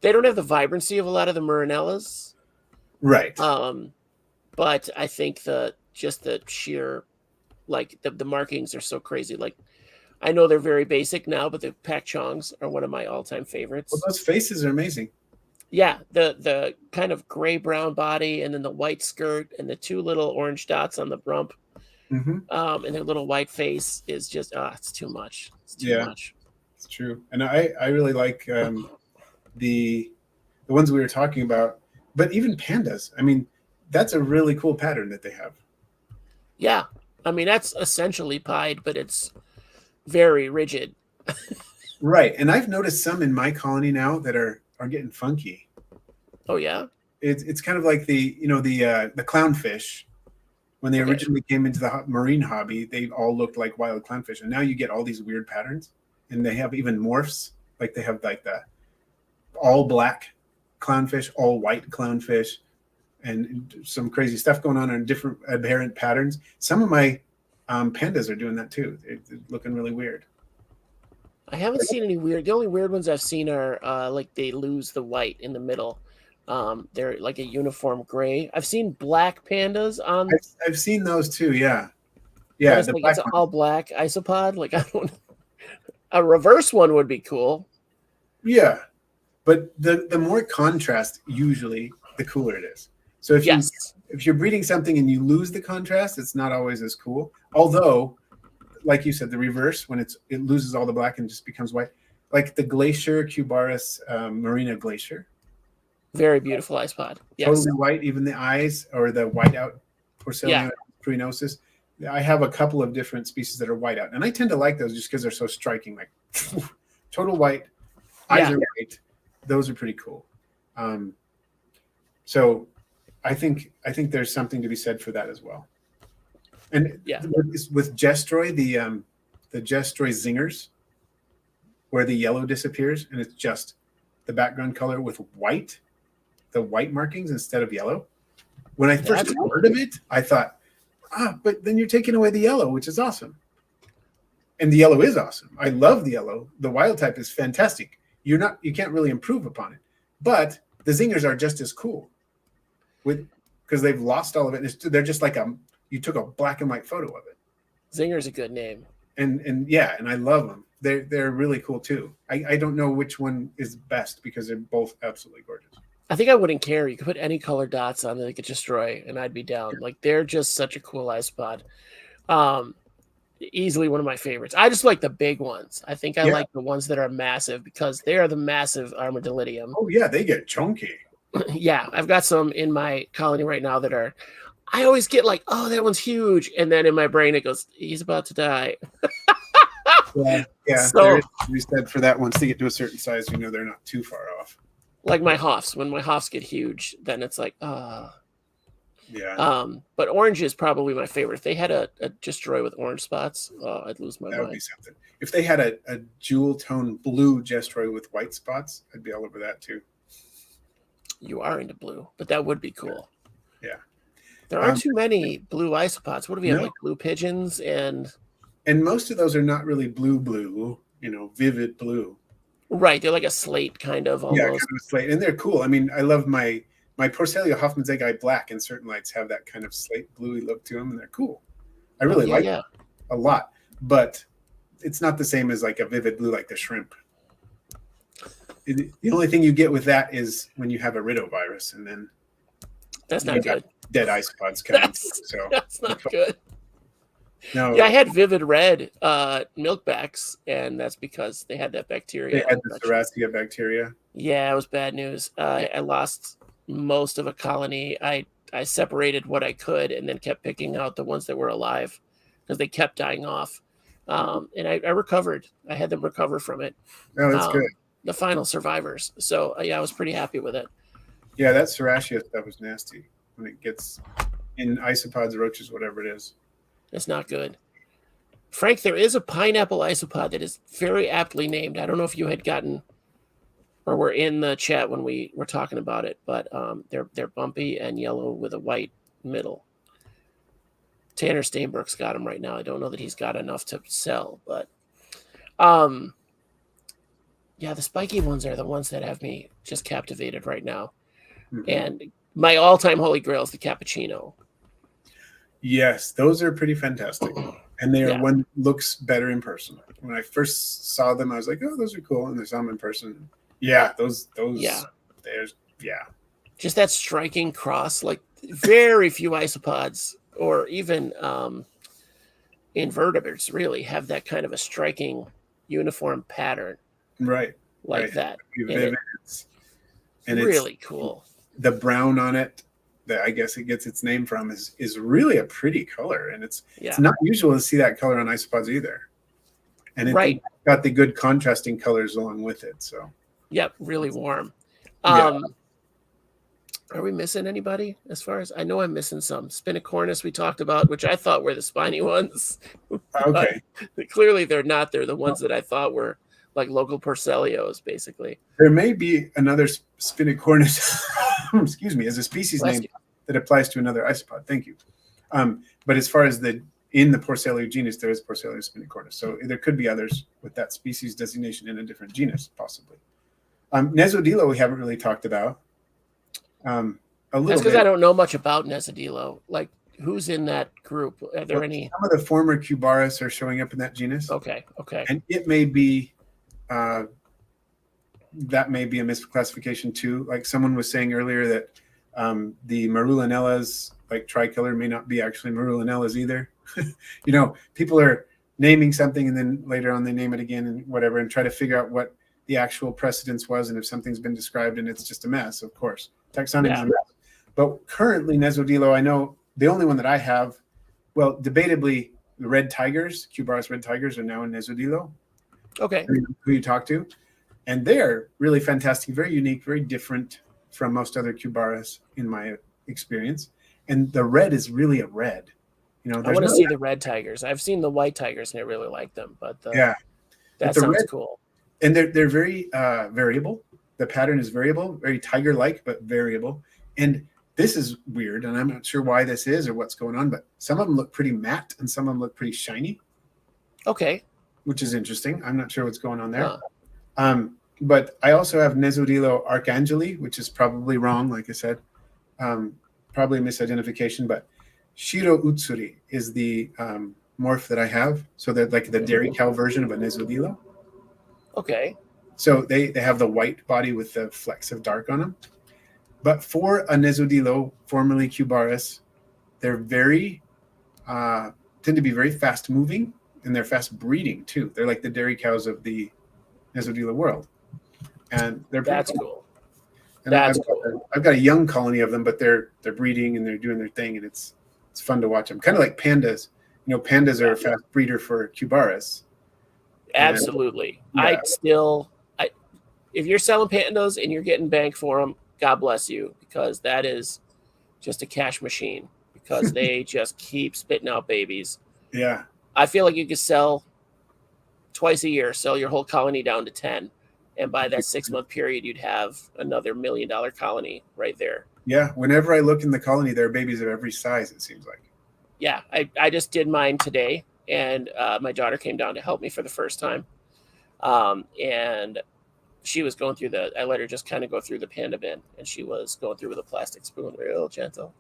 S1: They don't have the vibrancy of a lot of the Murinellas.
S2: Right.
S1: But I think the sheer, like the markings are so crazy. Like, I know they're very basic now, but the Pak Chongs are one of my all-time favorites.
S2: Well, those faces are amazing.
S1: Yeah, the kind of gray-brown body, and then the white skirt, and the two little orange dots on the rump, and their little white face is just it's too much. It's too much.
S2: It's true, and I really like the ones we were talking about, but even pandas. I mean, that's a really cool pattern that they have.
S1: Yeah, I mean that's essentially pied, but it's very rigid.
S2: Right, and I've noticed some in my colony now that are getting funky.
S1: Oh yeah,
S2: it's kind of like the clownfish. When they
S1: Okay.
S2: originally came into the marine hobby, they all looked like wild clownfish, and now you get all these weird patterns, and they have even morphs. Like they have like the all black clownfish, all white clownfish, and some crazy stuff going on in different aberrant patterns. Some of my pandas are doing that too. They're looking really weird.
S1: I haven't seen any weird. The only weird ones I've seen are like they lose the white in the middle. They're like a uniform gray. I've seen black pandas on.
S2: I've seen those too. Yeah,
S1: But
S2: yeah.
S1: it's
S2: The
S1: like
S2: black
S1: it's an
S2: one.
S1: all black isopod. Like I don't. A reverse one would be cool.
S2: Yeah, but the more contrast, usually, the cooler it is. So if you're breeding something and you lose the contrast, it's not always as cool. Although, like you said, the reverse, when it loses all the black and just becomes white, like the Glacier Cubaris Marina Glacier.
S1: Very beautiful isopod. Yes.
S2: Totally white, even the eyes, or the whiteout Porcellina pruinosis. I have a couple of different species that are whiteout, and I tend to like those just because they're so striking. Like total white, eyes are white. Those are pretty cool. So I think there's something to be said for that as well. And with Gestroy, the Gestroy zingers, where the yellow disappears and it's just the background color with white, the white markings instead of yellow. When I first heard of it, I thought, but then you're taking away the yellow, which is awesome. And the yellow is awesome. I love the yellow. The wild type is fantastic. You can't really improve upon it. But the zingers are just as cool because they've lost all of it. They're just like you took a black and white photo of it.
S1: Zinger's a good name.
S2: And I love them. They're really cool too. I don't know which one is best because they're both absolutely gorgeous.
S1: I think I wouldn't care. You could put any color dots on it, Destroy, and I'd be down. Like they're just such a cool isopod. Easily one of my favorites. I just like the big ones. I think I like the ones that are massive because they are the massive Armadillidium.
S2: Oh yeah, they get chunky.
S1: Yeah, I've got some in my colony right now that are. I always get like, oh, that one's huge, and then in my brain it goes, he's about to die.
S2: Yeah. So, there is to be said for that. Once they get to a certain size, they're not too far off.
S1: Like my Hoffs. When my Hoffs get huge, then it's like,
S2: Yeah.
S1: But orange is probably my favorite. If they had a Destroy with orange spots, I'd lose my mind.
S2: That would be something. If they had a jewel tone blue Destroy with white spots, I'd be all over that too.
S1: You are into blue, but that would be cool.
S2: Yeah.
S1: There aren't too many blue isopods. What do we have? Like blue pigeons and
S2: most of those are not really blue, vivid blue.
S1: Right. They're like a slate kind of almost.
S2: Yeah, kind of slate. And they're cool. I mean, I love my Porcellia Hoffman's Egg Eye Black, and certain lights have that kind of slate bluey look to them, and they're cool. I really like them a lot. But it's not the same as like a vivid blue like the shrimp. The only thing you get with that is when you have a ridovirus, and then
S1: that's not good.
S2: Dead isopods coming. So
S1: that's not good.
S2: No.
S1: Yeah, I had vivid red milkbacks, and that's because they had that bacteria.
S2: They had the Serratia bacteria.
S1: Yeah, it was bad news. I lost most of a colony. I separated what I could and then kept picking out the ones that were alive because they kept dying off. And I recovered. I had them recover from it.
S2: Oh, that's good.
S1: The final survivors. So, I was pretty happy with it.
S2: Yeah, that Serratia stuff was nasty when it gets in isopods, roaches, whatever it is.
S1: It's not good. Frank, there is a pineapple isopod that is very aptly named. I don't know if you had gotten or were in the chat when we were talking about it, but they're bumpy and yellow with a white middle. Tanner Steinberg's got them right now. I don't know that he's got enough to sell, but yeah, the spiky ones are the ones that have me just captivated right now. Mm-hmm. And my all-time holy grail is the cappuccino.
S2: Yes, those are pretty fantastic. And they are one looks better in person. When I first saw them, I was like, oh, those are cool. And I saw them in person. Yeah, those there's
S1: just that striking cross. Like very few isopods or even invertebrates really have that kind of a striking uniform pattern.
S2: Right.
S1: Like that.
S2: And
S1: it's really cool.
S2: The brown on it that I guess it gets its name from is really a pretty color, and it's not usual to see that color on isopods either. And it's got the good contrasting colors along with it. So
S1: really warm. Are we missing anybody? As far as I know, I'm missing some. Spinicornis we talked about, which I thought were the spiny ones. But
S2: Okay.
S1: clearly they're not. They're the ones that I thought were like local Porcelios, basically.
S2: There may be another Spinicornis, excuse me, as a species
S1: Bless
S2: name
S1: you.
S2: that applies to another isopod. Thank you. But as far as in the Porcelio genus, there is Porcelio spinicornis. So there could be others with that species designation in a different genus, possibly. Nesodilo we haven't really talked about. A little
S1: That's because
S2: bit.
S1: I don't know much about Nesodilo. Like, who's in that group? Are there any?
S2: Some of the former Cubaris are showing up in that genus.
S1: Okay.
S2: And it may be, that may be a misclassification too. Like someone was saying earlier that the Marulinellas, like tricolor, may not be actually Marulinellas either. People are naming something and then later on they name it again and whatever and try to figure out what the actual precedence was and if something's been described and it's just a mess, of course. Taxonomy is a mess. But currently, Nesodilo, I know the only one that I have, well, debatably, the red tigers, Cubaris red tigers, are now in Nesodilo.
S1: Okay.
S2: Who you talk to. And they're really fantastic, very unique, very different from most other Cubaris in my experience. And the red is really a red.
S1: I want to see the red tigers. I've seen the white tigers and I really like them, but that sounds cool.
S2: And they're very variable. The pattern is variable, very tiger-like, but variable. And this is weird, and I'm not sure why this is or what's going on, but some of them look pretty matte and some of them look pretty shiny.
S1: Okay. Which
S2: is interesting. I'm not sure what's going on there. But I also have Nesodilo archangeli, which is probably wrong, like I said. Probably a misidentification, but Shiro Utsuri is the morph that I have. So they're like the dairy cow version of a Nesodilo.
S1: Okay.
S2: So they have the white body with the flecks of dark on them. But for a Nesodilo, formerly Cubaris, they're tend to be very fast moving and they're fast breeding too. They're like the dairy cows of the Nesodilo world. And
S1: that's cool.
S2: And I've got a young colony of them, but they're breeding and they're doing their thing and it's fun to watch them. Kind of like pandas. Pandas are a fast breeder for Cubaris.
S1: Absolutely. And, if you're selling pandas and you're getting bank for them, God bless you, because that is just a cash machine because they just keep spitting out babies.
S2: Yeah.
S1: I feel like you could sell twice a year, sell your whole colony down to 10. And by that 6-month period, you'd have another $1 million colony right there.
S2: Yeah. Whenever I look in the colony, there are babies of every size, it seems like.
S1: Yeah. I just did mine today, and my daughter came down to help me for the first time. And she was going through I let her just kind of go through the panda bin, and she was going through with a plastic spoon, real gentle.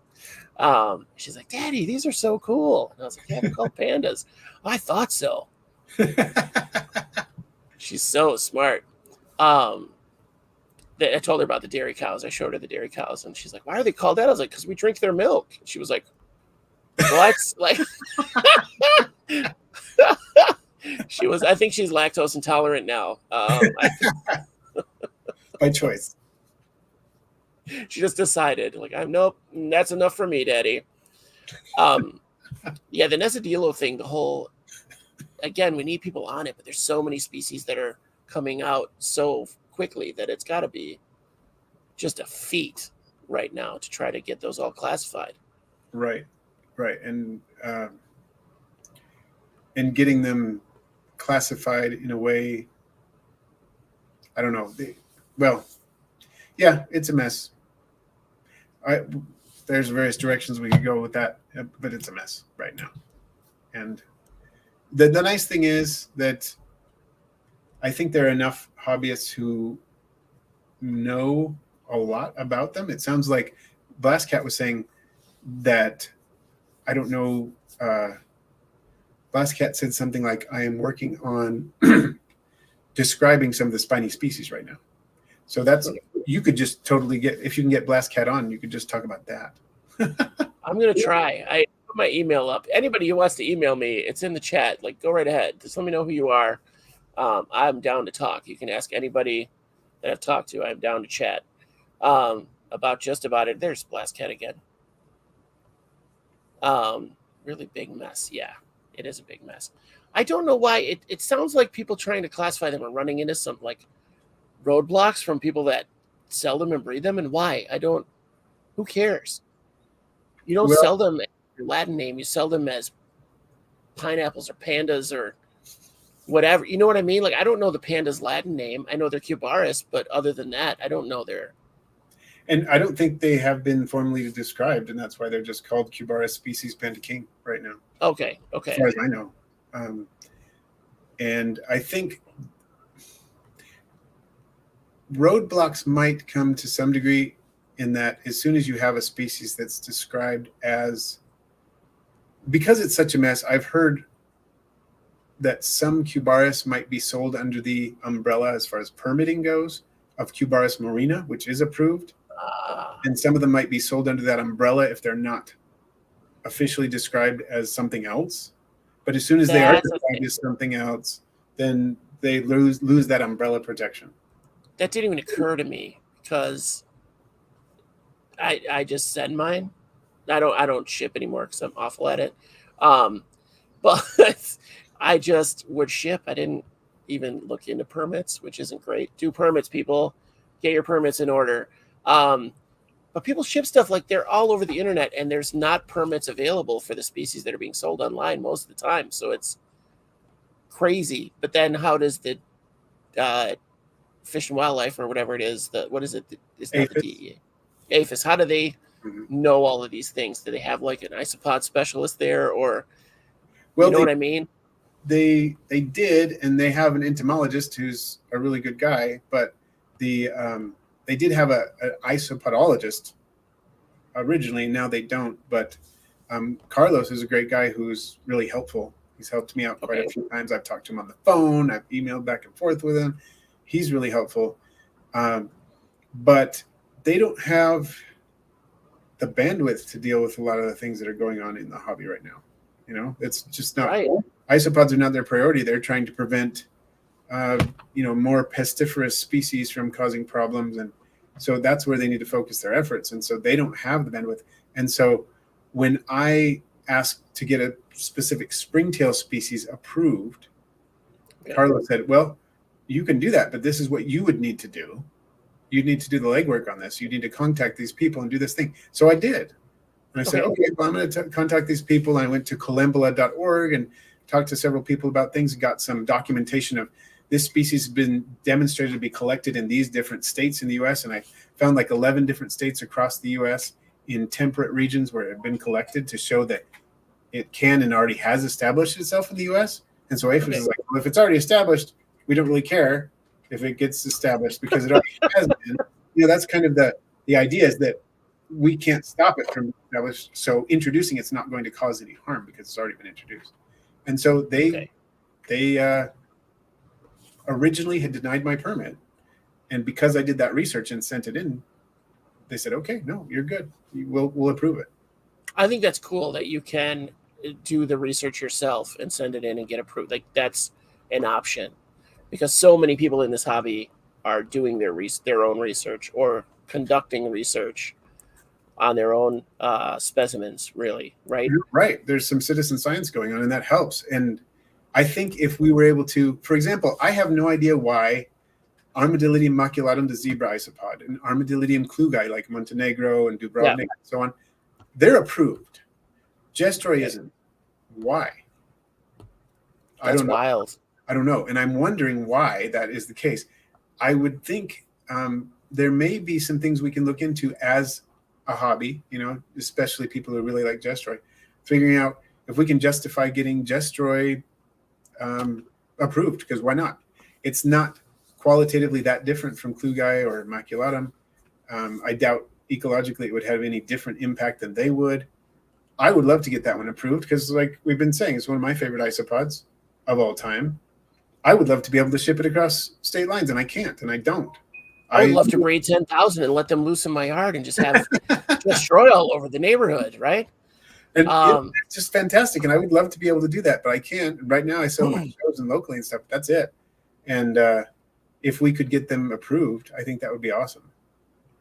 S1: She's like, "Daddy, these are so cool." And I was like, "Yeah, they're called pandas." I thought so. She's so smart. I told her about the dairy cows. I showed her the dairy cows, and she's like, "Why are they called that?" I was like, "Because we drink their milk." She was like, "What?" Like, I think she's lactose intolerant now.
S2: By choice.
S1: She just decided, like, nope, that's enough for me, Daddy. The Nesodilo thing, again, we need people on it, but there's so many species that are coming out so quickly that it's got to be just a feat right now to try to get those all classified.
S2: Right. And getting them classified in a way, I don't know. It's a mess. There's various directions we could go with that, but it's a mess right now. And the nice thing is that I think there are enough hobbyists who know a lot about them. It sounds like Blastcat was saying that, I don't know, Blastcat said something like, I am working on describing some of the spiny species right now. So you could just totally if you can get Blastcat on, you could just talk about that.
S1: I'm going to try. I put my email up. Anybody who wants to email me, it's in the chat. Like, go right ahead. Just let me know who you are. I'm down to talk. You can ask anybody that I've talked to. I'm down to chat about just about it. There's Blastcat again. Really big mess. Yeah, it is a big mess. I don't know why. It sounds like people trying to classify them are running into some like roadblocks from people that sell them and breed them, and why. I don't Who cares? You don't
S2: Well,
S1: sell them your Latin name. You sell them as pineapples or pandas or whatever. You know what I mean? Like, I don't know the panda's Latin name. I know they're Cubaris, but other than that, I don't know their.
S2: and I don't think they have been formally described, and that's why they're just called Cubaris species panda king right now.
S1: Okay.
S2: As far as I know. And I think roadblocks might come to some degree in that as soon as you have a species that's described as, because it's such a mess, I've heard that some Cubaris might be sold under the umbrella as far as permitting goes of Cubaris marina, which is approved. And some of them might be sold under that umbrella if they're not officially described as something else. But as soon as they are described as something else, then they lose that umbrella protection.
S1: That didn't even occur to me because I just send mine. I don't ship anymore because I'm awful at it. But I just would ship. I didn't even look into permits, which isn't great. Do permits, people. Get your permits in order. But people ship stuff like they're all over the internet, and there's not permits available for the species that are being sold online most of the time. So it's crazy. But then how does the Fish and Wildlife or whatever it is, what is it? It's not the DEA. APHIS. How do they know all of these things? Do they have like an isopod specialist there, or you know what I mean?
S2: They did, and they have an entomologist who's a really good guy, but they did have an isopodologist originally. Now they don't, but Carlos is a great guy who's really helpful. He's helped me out quite a few times. I've talked to him on the phone. I've emailed back and forth with him. He's really helpful. But they don't have the bandwidth to deal with a lot of the things that are going on in the hobby right now. You know, it's just not. Right. Isopods are not their priority. They're trying to prevent, more pestiferous species from causing problems. And so that's where they need to focus their efforts. And so they don't have the bandwidth. And so when I asked to get a specific springtail species approved, Carlos said, well, you can do that, but this is what you would need to do. You need to do the legwork on this. You need to contact these people and do this thing. So I did. And I said, okay, well, I'm going to contact these people. And I went to colembala.org and talked to several people about things, got some documentation of this species has been demonstrated to be collected in these different states in the U.S. And I found like 11 different states across the U.S. in temperate regions where it had been collected to show that it can and already has established itself in the U.S. And so APHIS is like, well, if it's already established, we don't really care if it gets established because it already has been. That's kind of the idea is that we can't stop it from established. So introducing it's not going to cause any harm because it's already been introduced. And so they originally had denied my permit. And because I did that research and sent it in, they said, okay, no, you're good. We'll approve it.
S1: I think that's cool that you can do the research yourself and send it in and get approved. Like that's an option because so many people in this hobby are doing their own research or conducting research on their own specimens, really, right?
S2: You're right. There's some citizen science going on, and that helps. And I think if we were able to, for example, I have no idea why Armadillidium maculatum, the zebra isopod, and Armadillidium klugi, like Montenegro and Dubrovnik and so on, they're approved. Gestroy isn't. Why?
S1: That's wild.
S2: I don't know. And I'm wondering why that is the case. I would think there may be some things we can look into as a hobby, especially people who really like Gestroy, figuring out if we can justify getting Gestroy approved, because why not? It's not qualitatively that different from Klugi or Maculatum. I doubt ecologically it would have any different impact than they would. I would love to get that one approved because, like we've been saying, it's one of my favorite isopods of all time. I would love to be able to ship it across state lines, and I can't, and I don't.
S1: I would love to breed 10,000 and let them loose in my yard and just have Destroy all over the neighborhood, right?
S2: And it's just fantastic, and I would love to be able to do that, but I can't. Right now, I sell my shows and locally and stuff. That's it. And if we could get them approved, I think that would be awesome.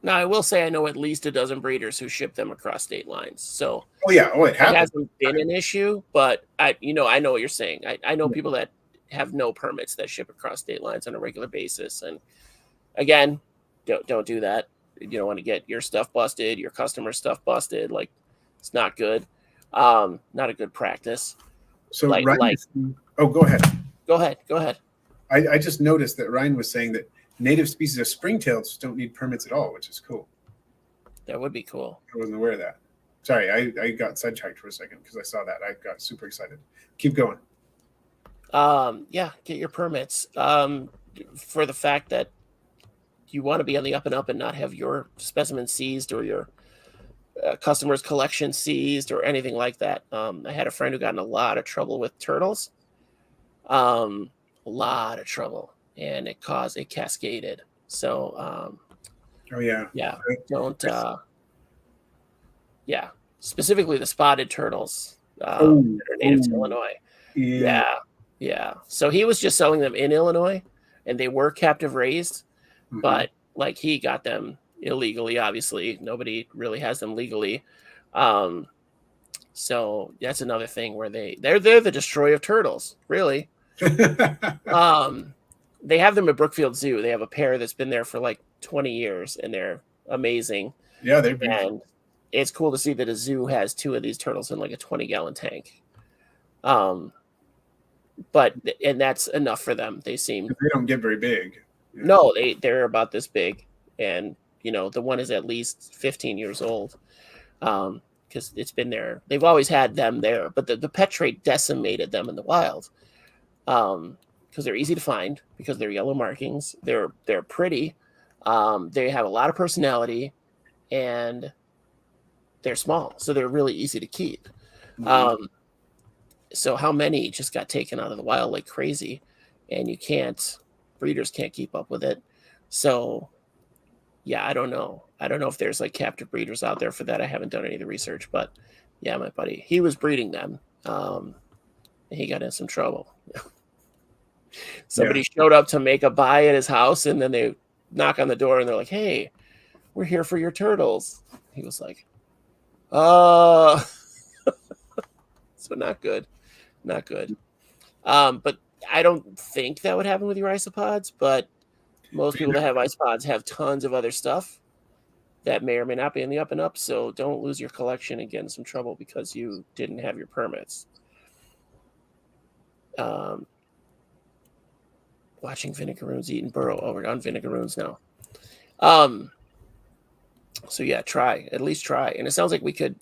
S1: Now, I will say I know at least a dozen breeders who ship them across state lines. So,
S2: it
S1: hasn't been an issue, but I know what you're saying. I know people that have no permits that ship across state lines on a regular basis, and again, don't do that. You don't want to get your stuff busted, your customer stuff busted. Like, it's not good. Not a good practice.
S2: So
S1: Like,
S2: oh, go ahead.
S1: Go ahead.
S2: I just noticed that Ryan was saying that native species of springtails don't need permits at all, which is cool.
S1: That would be cool.
S2: I wasn't aware of that. Sorry, I got sidetracked for a second because I saw that. I got super excited. Keep going.
S1: Yeah, get your permits. For the fact that you want to be on the up and up and not have your specimen seized or your customer's collection seized or anything like that. I had a friend who got in a lot of trouble with turtles. A lot of trouble, and it cascaded. So,
S2: oh yeah,
S1: don't. Yeah, specifically the spotted turtles that are native to Illinois. Yeah. So he was just selling them in Illinois, and they were captive raised, but like he got them illegally. Obviously, nobody really has them legally. So that's another thing where they're the destroy of turtles, really. They have them at Brookfield Zoo. They have a pair that's been there for like 20 years, and they're amazing.
S2: Yeah, they're beautiful.
S1: And it's cool to see that a zoo has 2 of these turtles in like a 20-gallon tank. But that's enough for them. They seem
S2: they don't get very big.
S1: Yeah. No, they're about this big, and the one is at least 15 years old. Because it's been there. They've always had them there, but the pet trade decimated them in the wild. Because they're easy to find, because they're yellow markings. They're pretty. They have a lot of personality, and they're small, so they're really easy to keep. So how many just got taken out of the wild like crazy, and breeders can't keep up with it. So yeah, I don't know if there's like captive breeders out there for that. I haven't done any of the research, but yeah, my buddy, he was breeding them. And he got in some trouble. Somebody showed up to make a buy at his house, and then they knock on the door and they're like, "Hey, we're here for your turtles." He was like, so not good. But I don't think that would happen with your isopods, but most people that have isopods have tons of other stuff that may or may not be in the up and up. So don't lose your collection and get in some trouble because you didn't have your permits. Watching vinegaroons eat and burrow. Oh, we're on vinegaroons now. So yeah, at least try. And it sounds like we could,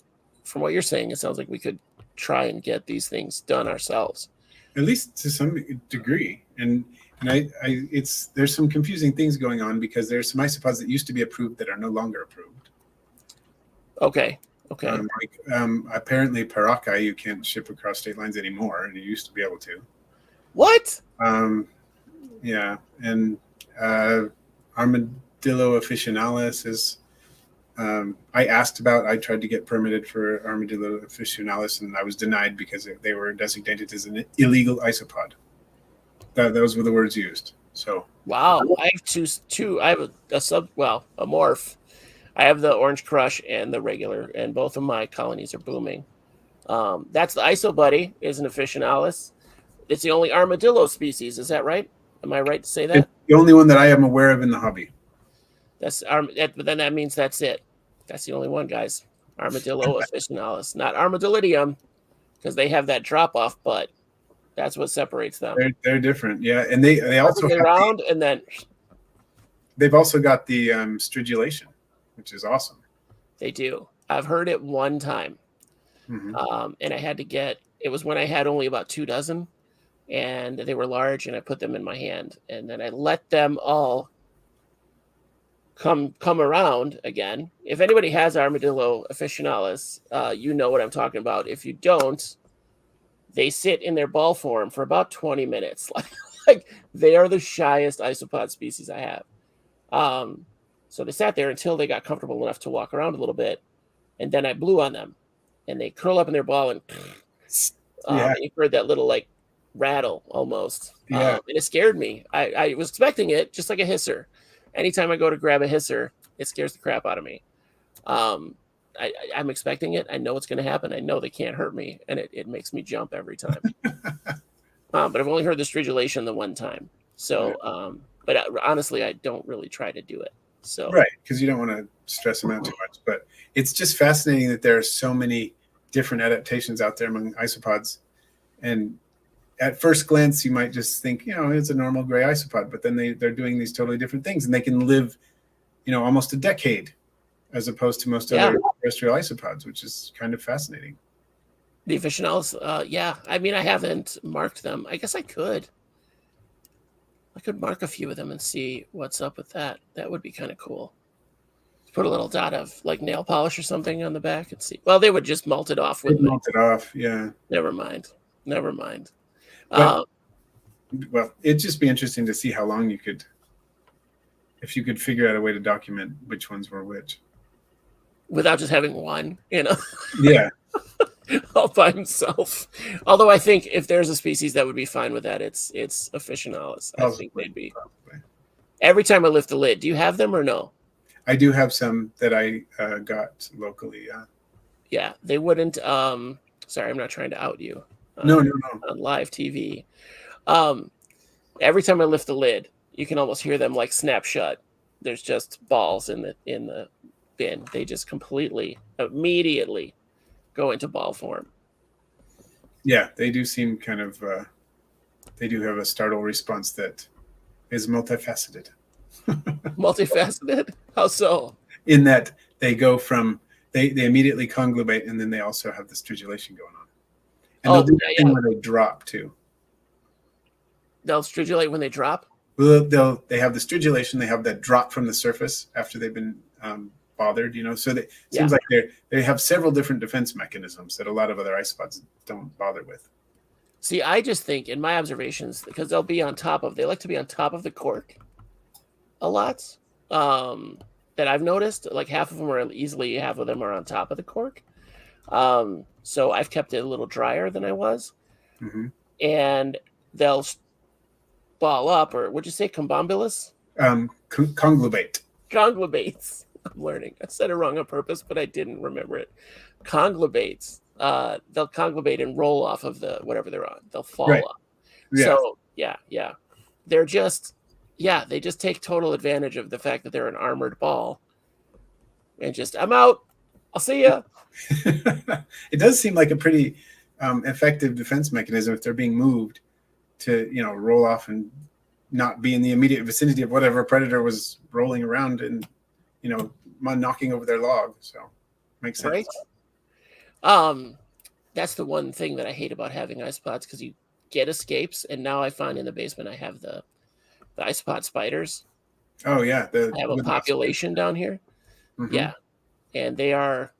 S1: from what you're saying, it sounds like we could try and get these things done ourselves.
S2: At least to some degree. And there's some confusing things going on because there's some isopods that used to be approved that are no longer approved.
S1: Okay.
S2: Apparently Parakai you can't ship across state lines anymore, and you used to be able to.
S1: What?
S2: Yeah, and Armadillo officinalis is. I tried to get permitted for Armadillo officinalis, and I was denied because they were designated as an illegal isopod. Those were the words used. So
S1: wow, I have two. I have a morph. I have the Orange Crush and the regular, and both of my colonies are booming. That's the Iso Buddy is an officinalis. It's the only armadillo species. Is that right? Am I right to say that?
S2: It's the only one that I am aware of in the hobby.
S1: But then that means that's it. That's the only one, guys. Armadillo officinalis, not Armadillidium, because they have that drop off butt. That's what separates them.
S2: They're different, yeah, and they also
S1: have and then
S2: they've also got the stridulation, which is awesome.
S1: They do. I've heard it one time, and I had to get. It was when I had only about 2 dozen, and they were large, and I put them in my hand, and then I let them all come around again. If anybody has Armadillo officinalis, you know what I'm talking about. If you don't, they sit in their ball form for about 20 minutes. Like they are the shyest isopod species I have. So they sat there until they got comfortable enough to walk around a little bit, and then I blew on them, and they curl up in their ball, and you heard that little like rattle almost. And it scared me. I was expecting it, just like a hisser. Anytime I go to grab a hisser, it scares the crap out of me. I'm expecting it. I know what's going to happen. I know they can't hurt me, and it makes me jump every time. But I've only heard the stridulation the one time. So, but honestly, I don't really try to do it. So
S2: right, because you don't want to stress them out too much. But it's just fascinating that there are so many different adaptations out there among isopods. And at first glance, you might just think, it's a normal gray isopod, but then they're doing these totally different things, and they can live, almost a decade, as opposed to most other terrestrial isopods, which is kind of fascinating.
S1: The officinalis, I mean, I haven't marked them. I guess I could. I could mark a few of them and see what's up with that. That would be kind of cool. Put a little dot of like nail polish or something on the back and see. Well, they would just melt it off.
S2: They'd melt it off, yeah.
S1: Never mind.
S2: But, well, it'd just be interesting to see how long if you could figure out a way to document which ones were which.
S1: Without just having one,
S2: Yeah.
S1: all by himself. Although I think if there's a species that would be fine with that, it's officinalis. I think they'd be. Probably. Every time I lift the lid, do you have them or no?
S2: I do have some that I got locally. Yeah.
S1: Yeah, they wouldn't. Sorry, I'm not trying to out you.
S2: No.
S1: On live TV. Every time I lift the lid, you can almost hear them like snap shut. There's just balls in the bin. They just immediately go into ball form.
S2: Yeah, they do seem kind of. They do have a startle response that is multifaceted.
S1: Multifaceted? How so?
S2: In that they go from they immediately conglobate, and then they also have the stridulation going on. And they'll do that thing where they drop too.
S1: They'll stridulate when they drop?
S2: Well, they have the stridulation, they have that drop from the surface after they've been bothered, so it seems like they have several different defense mechanisms that a lot of other isopods don't bother with.
S1: See, I just think in my observations, because they like to be on top of the cork a lot, that I've noticed, like half of them are on top of the cork. So I've kept it a little drier than I was.
S2: Mm-hmm.
S1: And they'll ball up, or would you say combobulus?
S2: Conglobate.
S1: Conglobates. I'm learning. I said it wrong on purpose, but I didn't remember it. Conglobates. They'll conglobate and roll off of whatever they're on. They'll fall up. Yeah. So yeah. They're just they just take total advantage of the fact that they're an armored ball. And just, I'm out. I'll see ya.
S2: It does seem like a pretty effective defense mechanism if they're being moved to, roll off and not be in the immediate vicinity of whatever predator was rolling around and, knocking over their log. So makes sense.
S1: Right. That's the one thing that I hate about having isopods, because you get escapes. And now I find in the basement I have the isopod spiders.
S2: Oh yeah.
S1: I have a population down here. Mm-hmm. Yeah. And they are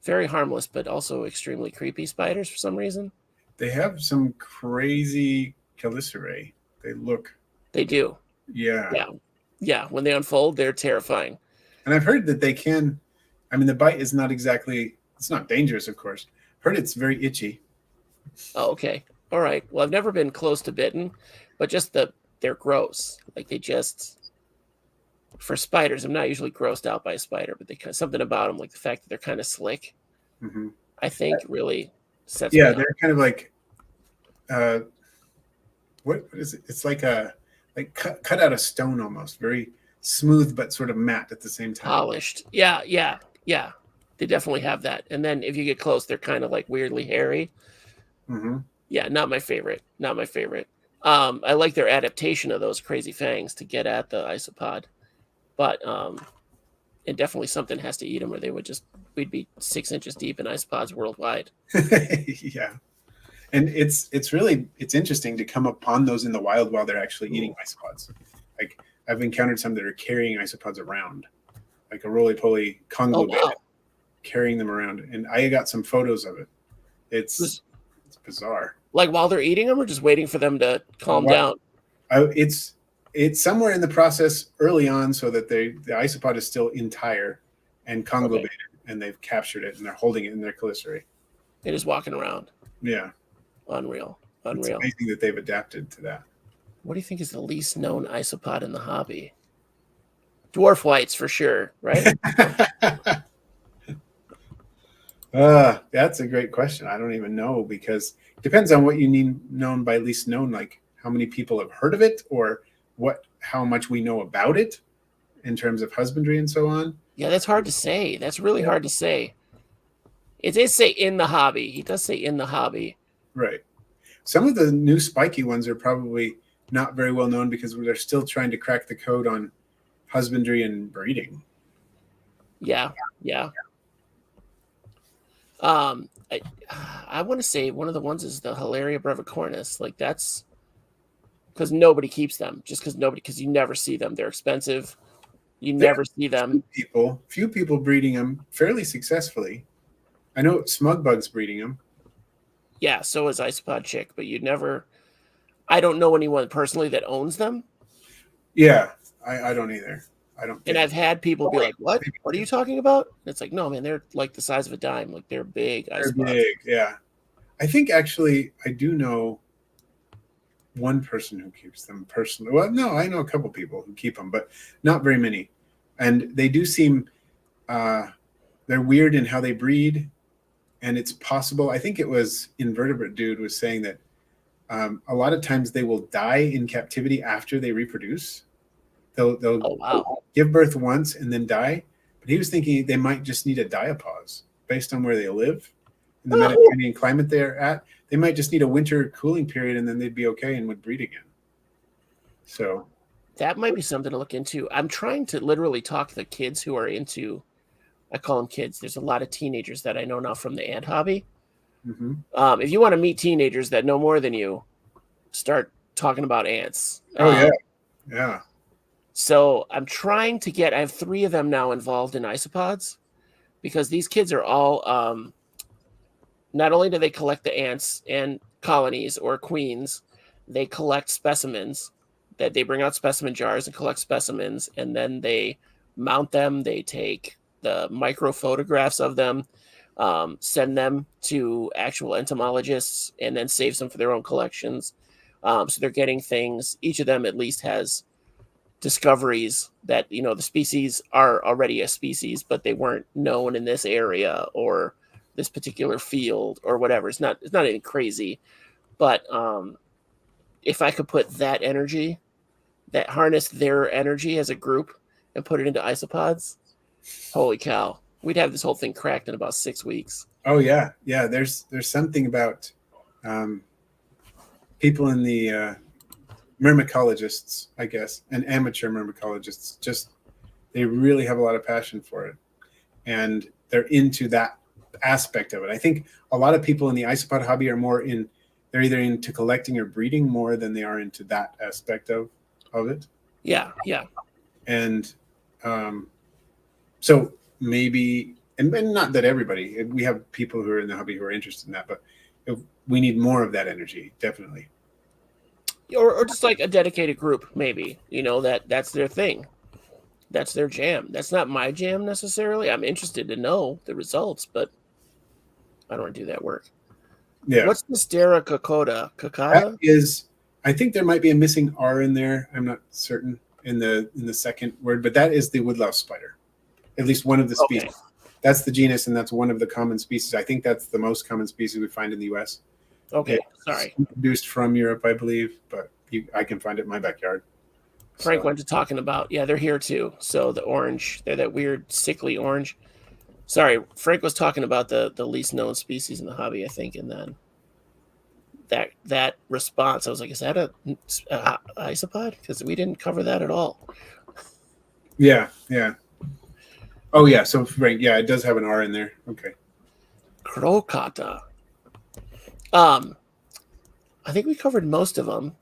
S1: very harmless, but also extremely creepy spiders for some reason.
S2: They have some crazy chelicerae.
S1: They do.
S2: Yeah.
S1: Yeah. When they unfold, they're terrifying.
S2: And I've heard that they can, the bite is not exactly, it's not dangerous, of course. Heard it's very itchy.
S1: Oh, okay. All right. Well, I've never been close to bitten, but just they're gross. Like for spiders, I'm not usually grossed out by a spider, but something about them, like the fact that they're kind of slick,
S2: mm-hmm.
S1: I think really sets me up.
S2: They're kind of like, what is it? It's like cut out of stone almost, very smooth but sort of matte at the same time.
S1: Polished. Yeah. They definitely have that. And then if you get close, they're kind of like weirdly hairy.
S2: Mm-hmm.
S1: Yeah, not my favorite. I like their adaptation of those crazy fangs to get at the isopod. But and definitely something has to eat them, or we'd be 6 inches deep in isopods worldwide.
S2: Yeah. And it's interesting to come upon those in the wild while they're actually eating isopods. Like I've encountered some that are carrying isopods around, like a roly-poly conglobate, carrying them around. And I got some photos of it. It's bizarre.
S1: Like while they're eating them, or just waiting for them to calm down?
S2: It's somewhere in the process early on, so that the isopod is still entire and conglobated, and they've captured it and they're holding it in their chelicerae.
S1: They're just walking around.
S2: Yeah.
S1: Unreal.
S2: It's amazing that they've adapted to that.
S1: What do you think is the least known isopod in the hobby? Dwarf whites for sure, right?
S2: That's a great question. I don't even know, because it depends on what you mean known by least known, like how many people have heard of it, or how much we know about it. in terms of husbandry and so on.
S1: Yeah, that's hard to say. That's really hard to say. It did say in the hobby. He does say in the hobby.
S2: Right. Some of the new spiky ones are probably not very well known because they're still trying to crack the code on husbandry and breeding.
S1: Yeah. I want to say one of the ones is the Hilaria brevicornis. Like that's because nobody keeps them. Because you never see them. They're expensive. You never see them.
S2: Few people breeding them fairly successfully. I know Smugbug's breeding them.
S1: Yeah, so is Isopod Chick, but you'd never. I don't know anyone personally that owns them.
S2: Yeah, I don't either. I don't.
S1: And I've had people be like, "What? What are you talking about?" And it's like, no, man, they're like the size of a dime. Like they're big.
S2: They're big. Yeah, I think actually I do know one person who keeps them personally. Well, no, I know a couple people who keep them, but not very many. And they do seem they're weird in how they breed. And it's possible. I think it was Invertebrate Dude was saying that a lot of times they will die in captivity after they reproduce. They'll give birth once and then die. But he was thinking they might just need a diapause based on where they live in the Mediterranean climate they're at. They might just need a winter cooling period and then they'd be okay and would breed again. So
S1: that might be something to look into. I'm trying to literally talk to the kids who are into. I call them kids. There's a lot of teenagers that I know now from the ant hobby.
S2: Mm-hmm.
S1: If you want to meet teenagers that know more than you, start talking about ants.
S2: Yeah.
S1: So I'm trying to I have 3 of them now involved in isopods because these kids are all, not only do they collect the ants and colonies or queens, they collect specimens that they bring out specimen jars and collect specimens. And then they mount them. They take the micro photographs of them, send them to actual entomologists, and then saves them for their own collections. So they're getting things. Each of them at least has discoveries that, the species are already a species, but they weren't known in this area or this particular field or whatever. It's not anything crazy, but if I could put that energy, that harness their energy as a group and put it into isopods, holy cow, we'd have this whole thing cracked in about 6 weeks.
S2: Oh yeah. There's something about people in the myrmecologists, I guess, and amateur myrmecologists. Just they really have a lot of passion for it, and they're into that aspect of it. I think a lot of people in the isopod hobby are they're either into collecting or breeding more than they are into that aspect of it.
S1: Yeah.
S2: And so maybe, and not that everybody, we have people who are in the hobby who are interested in that, but we need more of that energy, definitely.
S1: Or just like a dedicated group, maybe, that's their thing. That's their jam. That's not my jam necessarily. I'm interested to know the results, but I don't want to do that work.
S2: Yeah.
S1: What's the Stera cocada?
S2: That is, I think there might be a missing R in there. I'm not certain in the second word, but that is the woodlouse spider. At least one of the species. Okay. That's the genus, and that's one of the common species. I think that's the most common species we find in the U.S.
S1: Okay, sorry.
S2: Introduced from Europe, I believe, but I can find it in my backyard.
S1: Frank went to talking about, they're here too. So the orange, they're that weird sickly orange. Sorry, Frank was talking about the least known species in the hobby, I think, and then that response, I was like, is that a isopod? Because we didn't cover that at all.
S2: Yeah. Oh yeah, so right, yeah, it does have an R in there. Okay.
S1: Crocata. I think we covered most of them.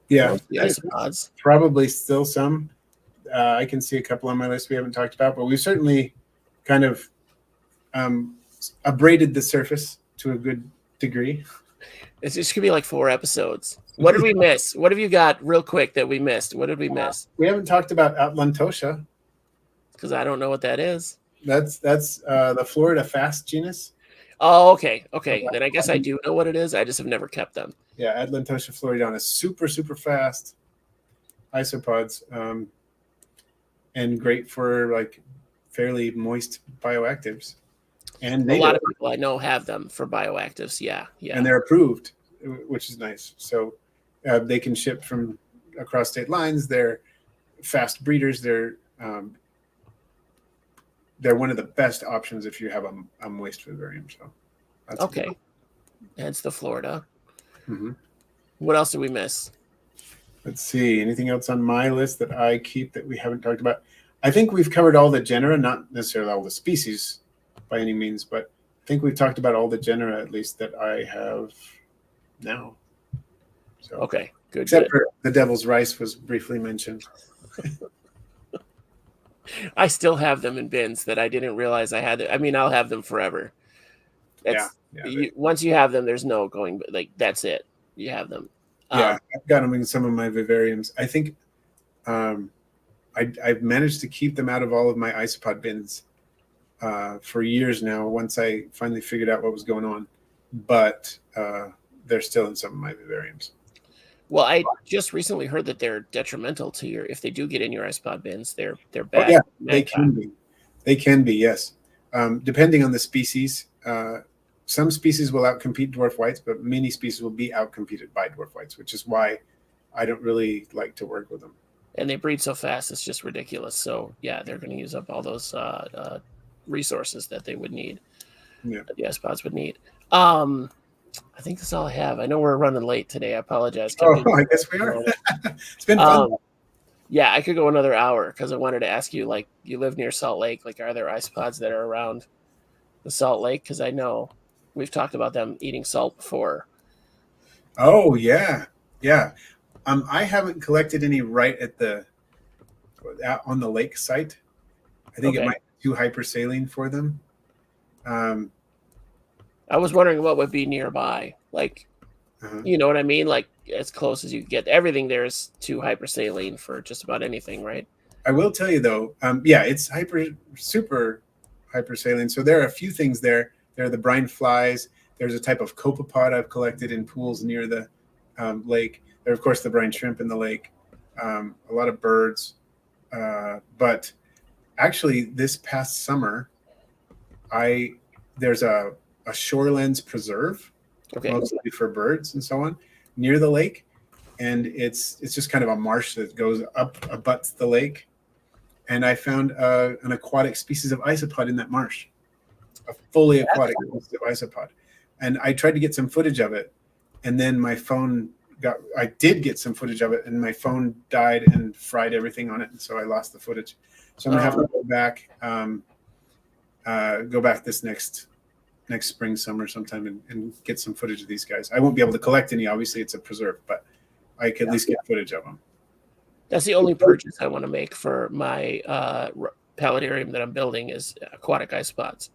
S2: Yeah,
S1: the isopods.
S2: Probably still some. I can see a couple on my list we haven't talked about, but we've certainly kind of abraded the surface to a good degree.
S1: It's just gonna be like 4 episodes. What did we miss? What have you got real quick that we missed? What did we miss?
S2: We haven't talked about Atlantosha.
S1: Because I don't know what that is.
S2: That's the Florida fast genus.
S1: Oh, okay. Then I guess I do know what it is. I just have never kept them.
S2: Yeah, Atlantosha floridana, super fast isopods, and great for like fairly moist bioactives. And
S1: a lot of people I know have them for bioactives. Yeah.
S2: And they're approved, which is nice. So they can ship from across state lines. They're fast breeders. They're um, they're one of the best options if you have a moist vivarium. So that's
S1: Okay. Hence the Florida.
S2: Mm-hmm.
S1: What else did we miss?
S2: Let's see. Anything else on my list that I keep that we haven't talked about? I think we've covered all the genera, not necessarily all the species by any means, but I think we've talked about all the genera at least that I have now. So
S1: Okay, good.
S2: Except for the Devil's Rice was briefly mentioned.
S1: I still have them in bins that I didn't realize I had. I mean, I'll have them forever. Once you have them, there's no going. Like that's it. You have them.
S2: Yeah, I've got them in some of my vivariums. I think I've managed to keep them out of all of my isopod bins for years now. Once I finally figured out what was going on, but they're still in some of my vivariums.
S1: Well, I just recently heard that they're detrimental to your. If they do get in your isopod bins, they're bad.
S2: Oh, yeah, they can be. They can be, yes. Depending on the species. Some species will outcompete dwarf whites, but many species will be outcompeted by dwarf whites, which is why I don't really like to work with them.
S1: And they breed so fast, it's just ridiculous. So, yeah, they're going to use up all those resources that they would need, that the isopods would need. I think that's all I have. I know we're running late today. I apologize.
S2: I guess we are. It's been fun.
S1: Yeah, I could go another hour because I wanted to ask you, like, you live near Salt Lake. Like, are there isopods that are around the Salt Lake? Because I know we've talked about them eating salt before.
S2: Oh, yeah. Yeah. I haven't collected any right on the lake site. I think it might be too hypersaline for them.
S1: I was wondering what would be nearby. Like, you know what I mean? Like, as close as you get. Everything there is too hypersaline for just about anything, right?
S2: I will tell you, though, it's super hypersaline. So there are a few things there. There are the brine flies. There's a type of copepod I've collected in pools near the lake. There are, of course, the brine shrimp in the lake. A lot of birds. But actually, this past summer, there's a shorelands preserve, mostly for birds and so on, near the lake. And it's just kind of a marsh that goes up, abuts the lake. And I found an aquatic species of isopod in that marsh. A fully aquatic isopod. And I tried to get some footage of it, and then my phone I did get some footage of it, and my phone died and fried everything on it, and so I lost the footage. So I'm gonna have to go back this next spring, summer sometime and get some footage of these guys. I won't be able to collect any, obviously it's a preserve, but I could at least get footage of them.
S1: That's the only purchase I want to make for my paludarium that I'm building is aquatic isopods.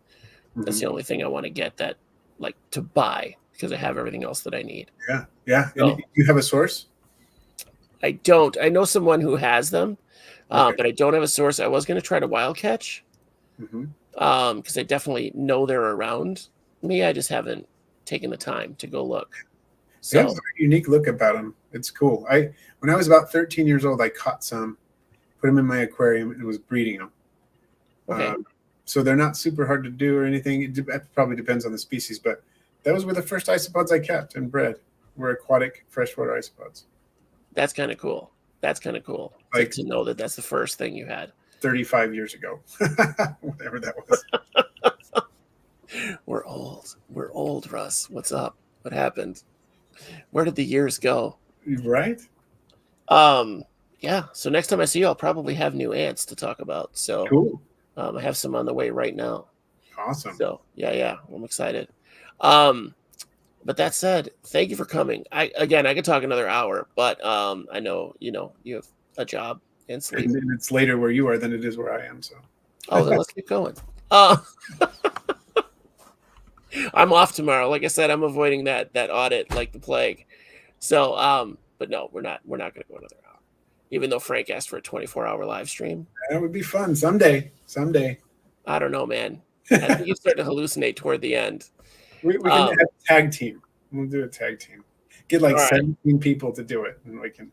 S1: That's the only thing I want to get that, like, to buy, because I have everything else that I need.
S2: Yeah. So, and you have a source?
S1: I don't. I know someone who has them, but I don't have a source. I was going to try to wild catch, because I definitely know they're around me. I just haven't taken the time to go look. So
S2: it has a very unique look about them. It's cool. When I was about 13 years old, I caught some, put them in my aquarium, and was breeding them. So they're not super hard to do or anything. It probably depends on the species, but those were the first isopods I kept and bred, were aquatic freshwater isopods.
S1: That's kind of cool. Like, to know that that's the first thing you had.
S2: 35 years ago, whatever that was.
S1: We're old, Russ. What's up? What happened? Where did the years go?
S2: Right.
S1: Yeah. So next time I see you, I'll probably have new ants to talk about. So
S2: cool.
S1: I have some on the way right now.
S2: Awesome.
S1: So yeah, I'm excited. But that said, thank you for coming. I could talk another hour, but I know you have a job and sleep.
S2: And it's later where you are than it is where I am. So
S1: then let's keep going. I'm off tomorrow. Like I said, I'm avoiding that audit like the plague. So but no, we're not going to go another hour. Even though Frank asked for a 24-hour live stream.
S2: That would be fun someday.
S1: I don't know, man. I think you start to hallucinate toward the end.
S2: We can have a tag team. We'll do a tag team. Get like 17 people to do it, and we can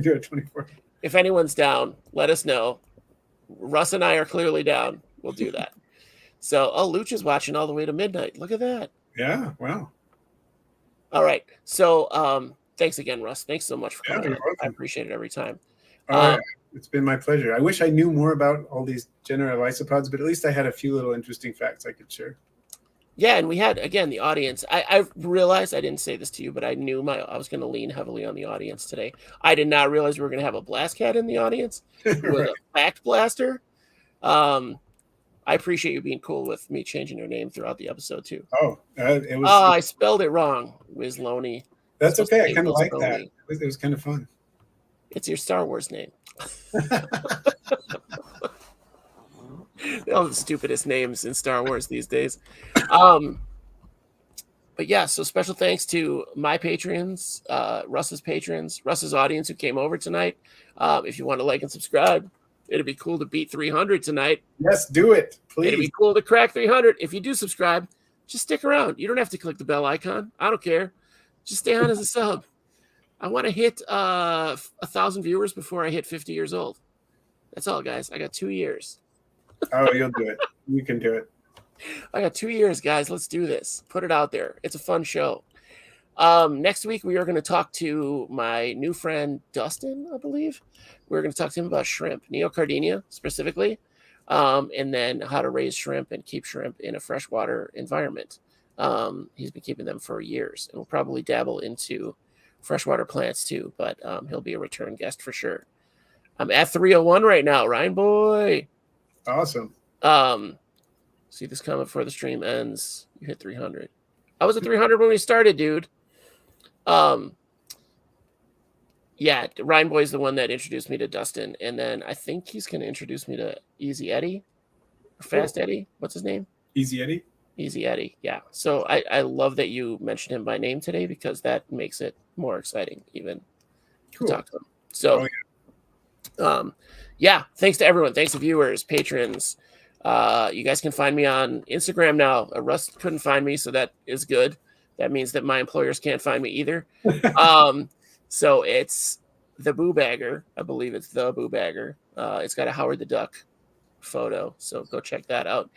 S2: do it 24.
S1: If anyone's down, let us know. Russ and I are clearly down. We'll do that. So, Lucha's watching all the way to midnight. Look at that.
S2: Yeah, wow.
S1: All right. So, thanks again, Russ. Thanks so much for coming. I appreciate it every time.
S2: It's been my pleasure. I wish I knew more about all these genera of isopods, but at least I had a few little interesting facts I could share.
S1: Yeah, and we had, again, the audience. I realized, I didn't say this to you, but I knew I was going to lean heavily on the audience today. I did not realize we were going to have a blast cat in the audience who was
S2: Right.
S1: a fact blaster. I appreciate you being cool with me changing your name throughout the episode too.
S2: It was.
S1: I spelled it wrong, Wizloney.
S2: That's okay. I kind of like that. It was kind of fun.
S1: It's your Star Wars name. All the stupidest names in Star Wars these days. But yeah, so special thanks to my patrons, Russ's patrons, Russ's audience who came over tonight. If you want to like and subscribe, it'd be cool to beat 300 tonight.
S2: Yes, do it, please.
S1: It'd be cool to crack 300. If you do subscribe, just stick around. You don't have to click the bell icon. I don't care. Just stay on as a sub. I want to hit 1,000 viewers before I hit 50 years old. That's all, guys. I got 2 years.
S2: Oh, you'll do it. You can do it.
S1: I got 2 years, guys. Let's do this. Put it out there. It's a fun show. Next week, we are going to talk to my new friend, Dustin, I believe. We're going to talk to him about shrimp, neocardinia specifically, and then how to raise shrimp and keep shrimp in a freshwater environment. He's been keeping them for years, and we'll probably dabble into freshwater plants too, but he'll be a return guest for sure. I'm at 301 right now, Ryan boy.
S2: Awesome.
S1: See this comment before the stream ends. You hit 300. I was at 300 when we started, dude. Yeah, Ryan boy is the one that introduced me to Dustin, and then I think he's going to introduce me to Easy Eddie or Fast Eddie. What's his name?
S2: Easy Eddie.
S1: Easy Eddie, yeah. So I love that you mentioned him by name today because that makes it more exciting even to talk to him. So, yeah, thanks to everyone. Thanks to viewers, patrons. You guys can find me on Instagram now. Russ couldn't find me, so that is good. That means that my employers can't find me either. So it's the Boo Bagger. I believe it's the Boo Bagger. It's got a Howard the Duck photo, so go check that out.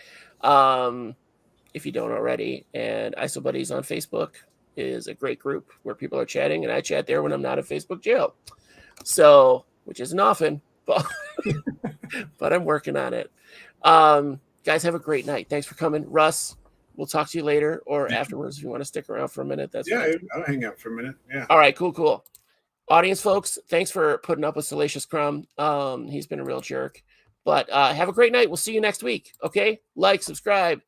S1: If you don't already. And ISO Buddies on Facebook is a great group where people are chatting, and I chat there when I'm not in Facebook jail. So, which isn't often, but, but I'm working on it. Guys, have a great night. Thanks for coming. Russ, we'll talk to you later or afterwards if you want to stick around for a minute. That's fine.
S2: I'll hang out for a minute. Yeah.
S1: All right, cool. Audience folks, thanks for putting up with Salacious Crumb. He's been a real jerk. But have a great night. We'll see you next week. Okay? Like, subscribe.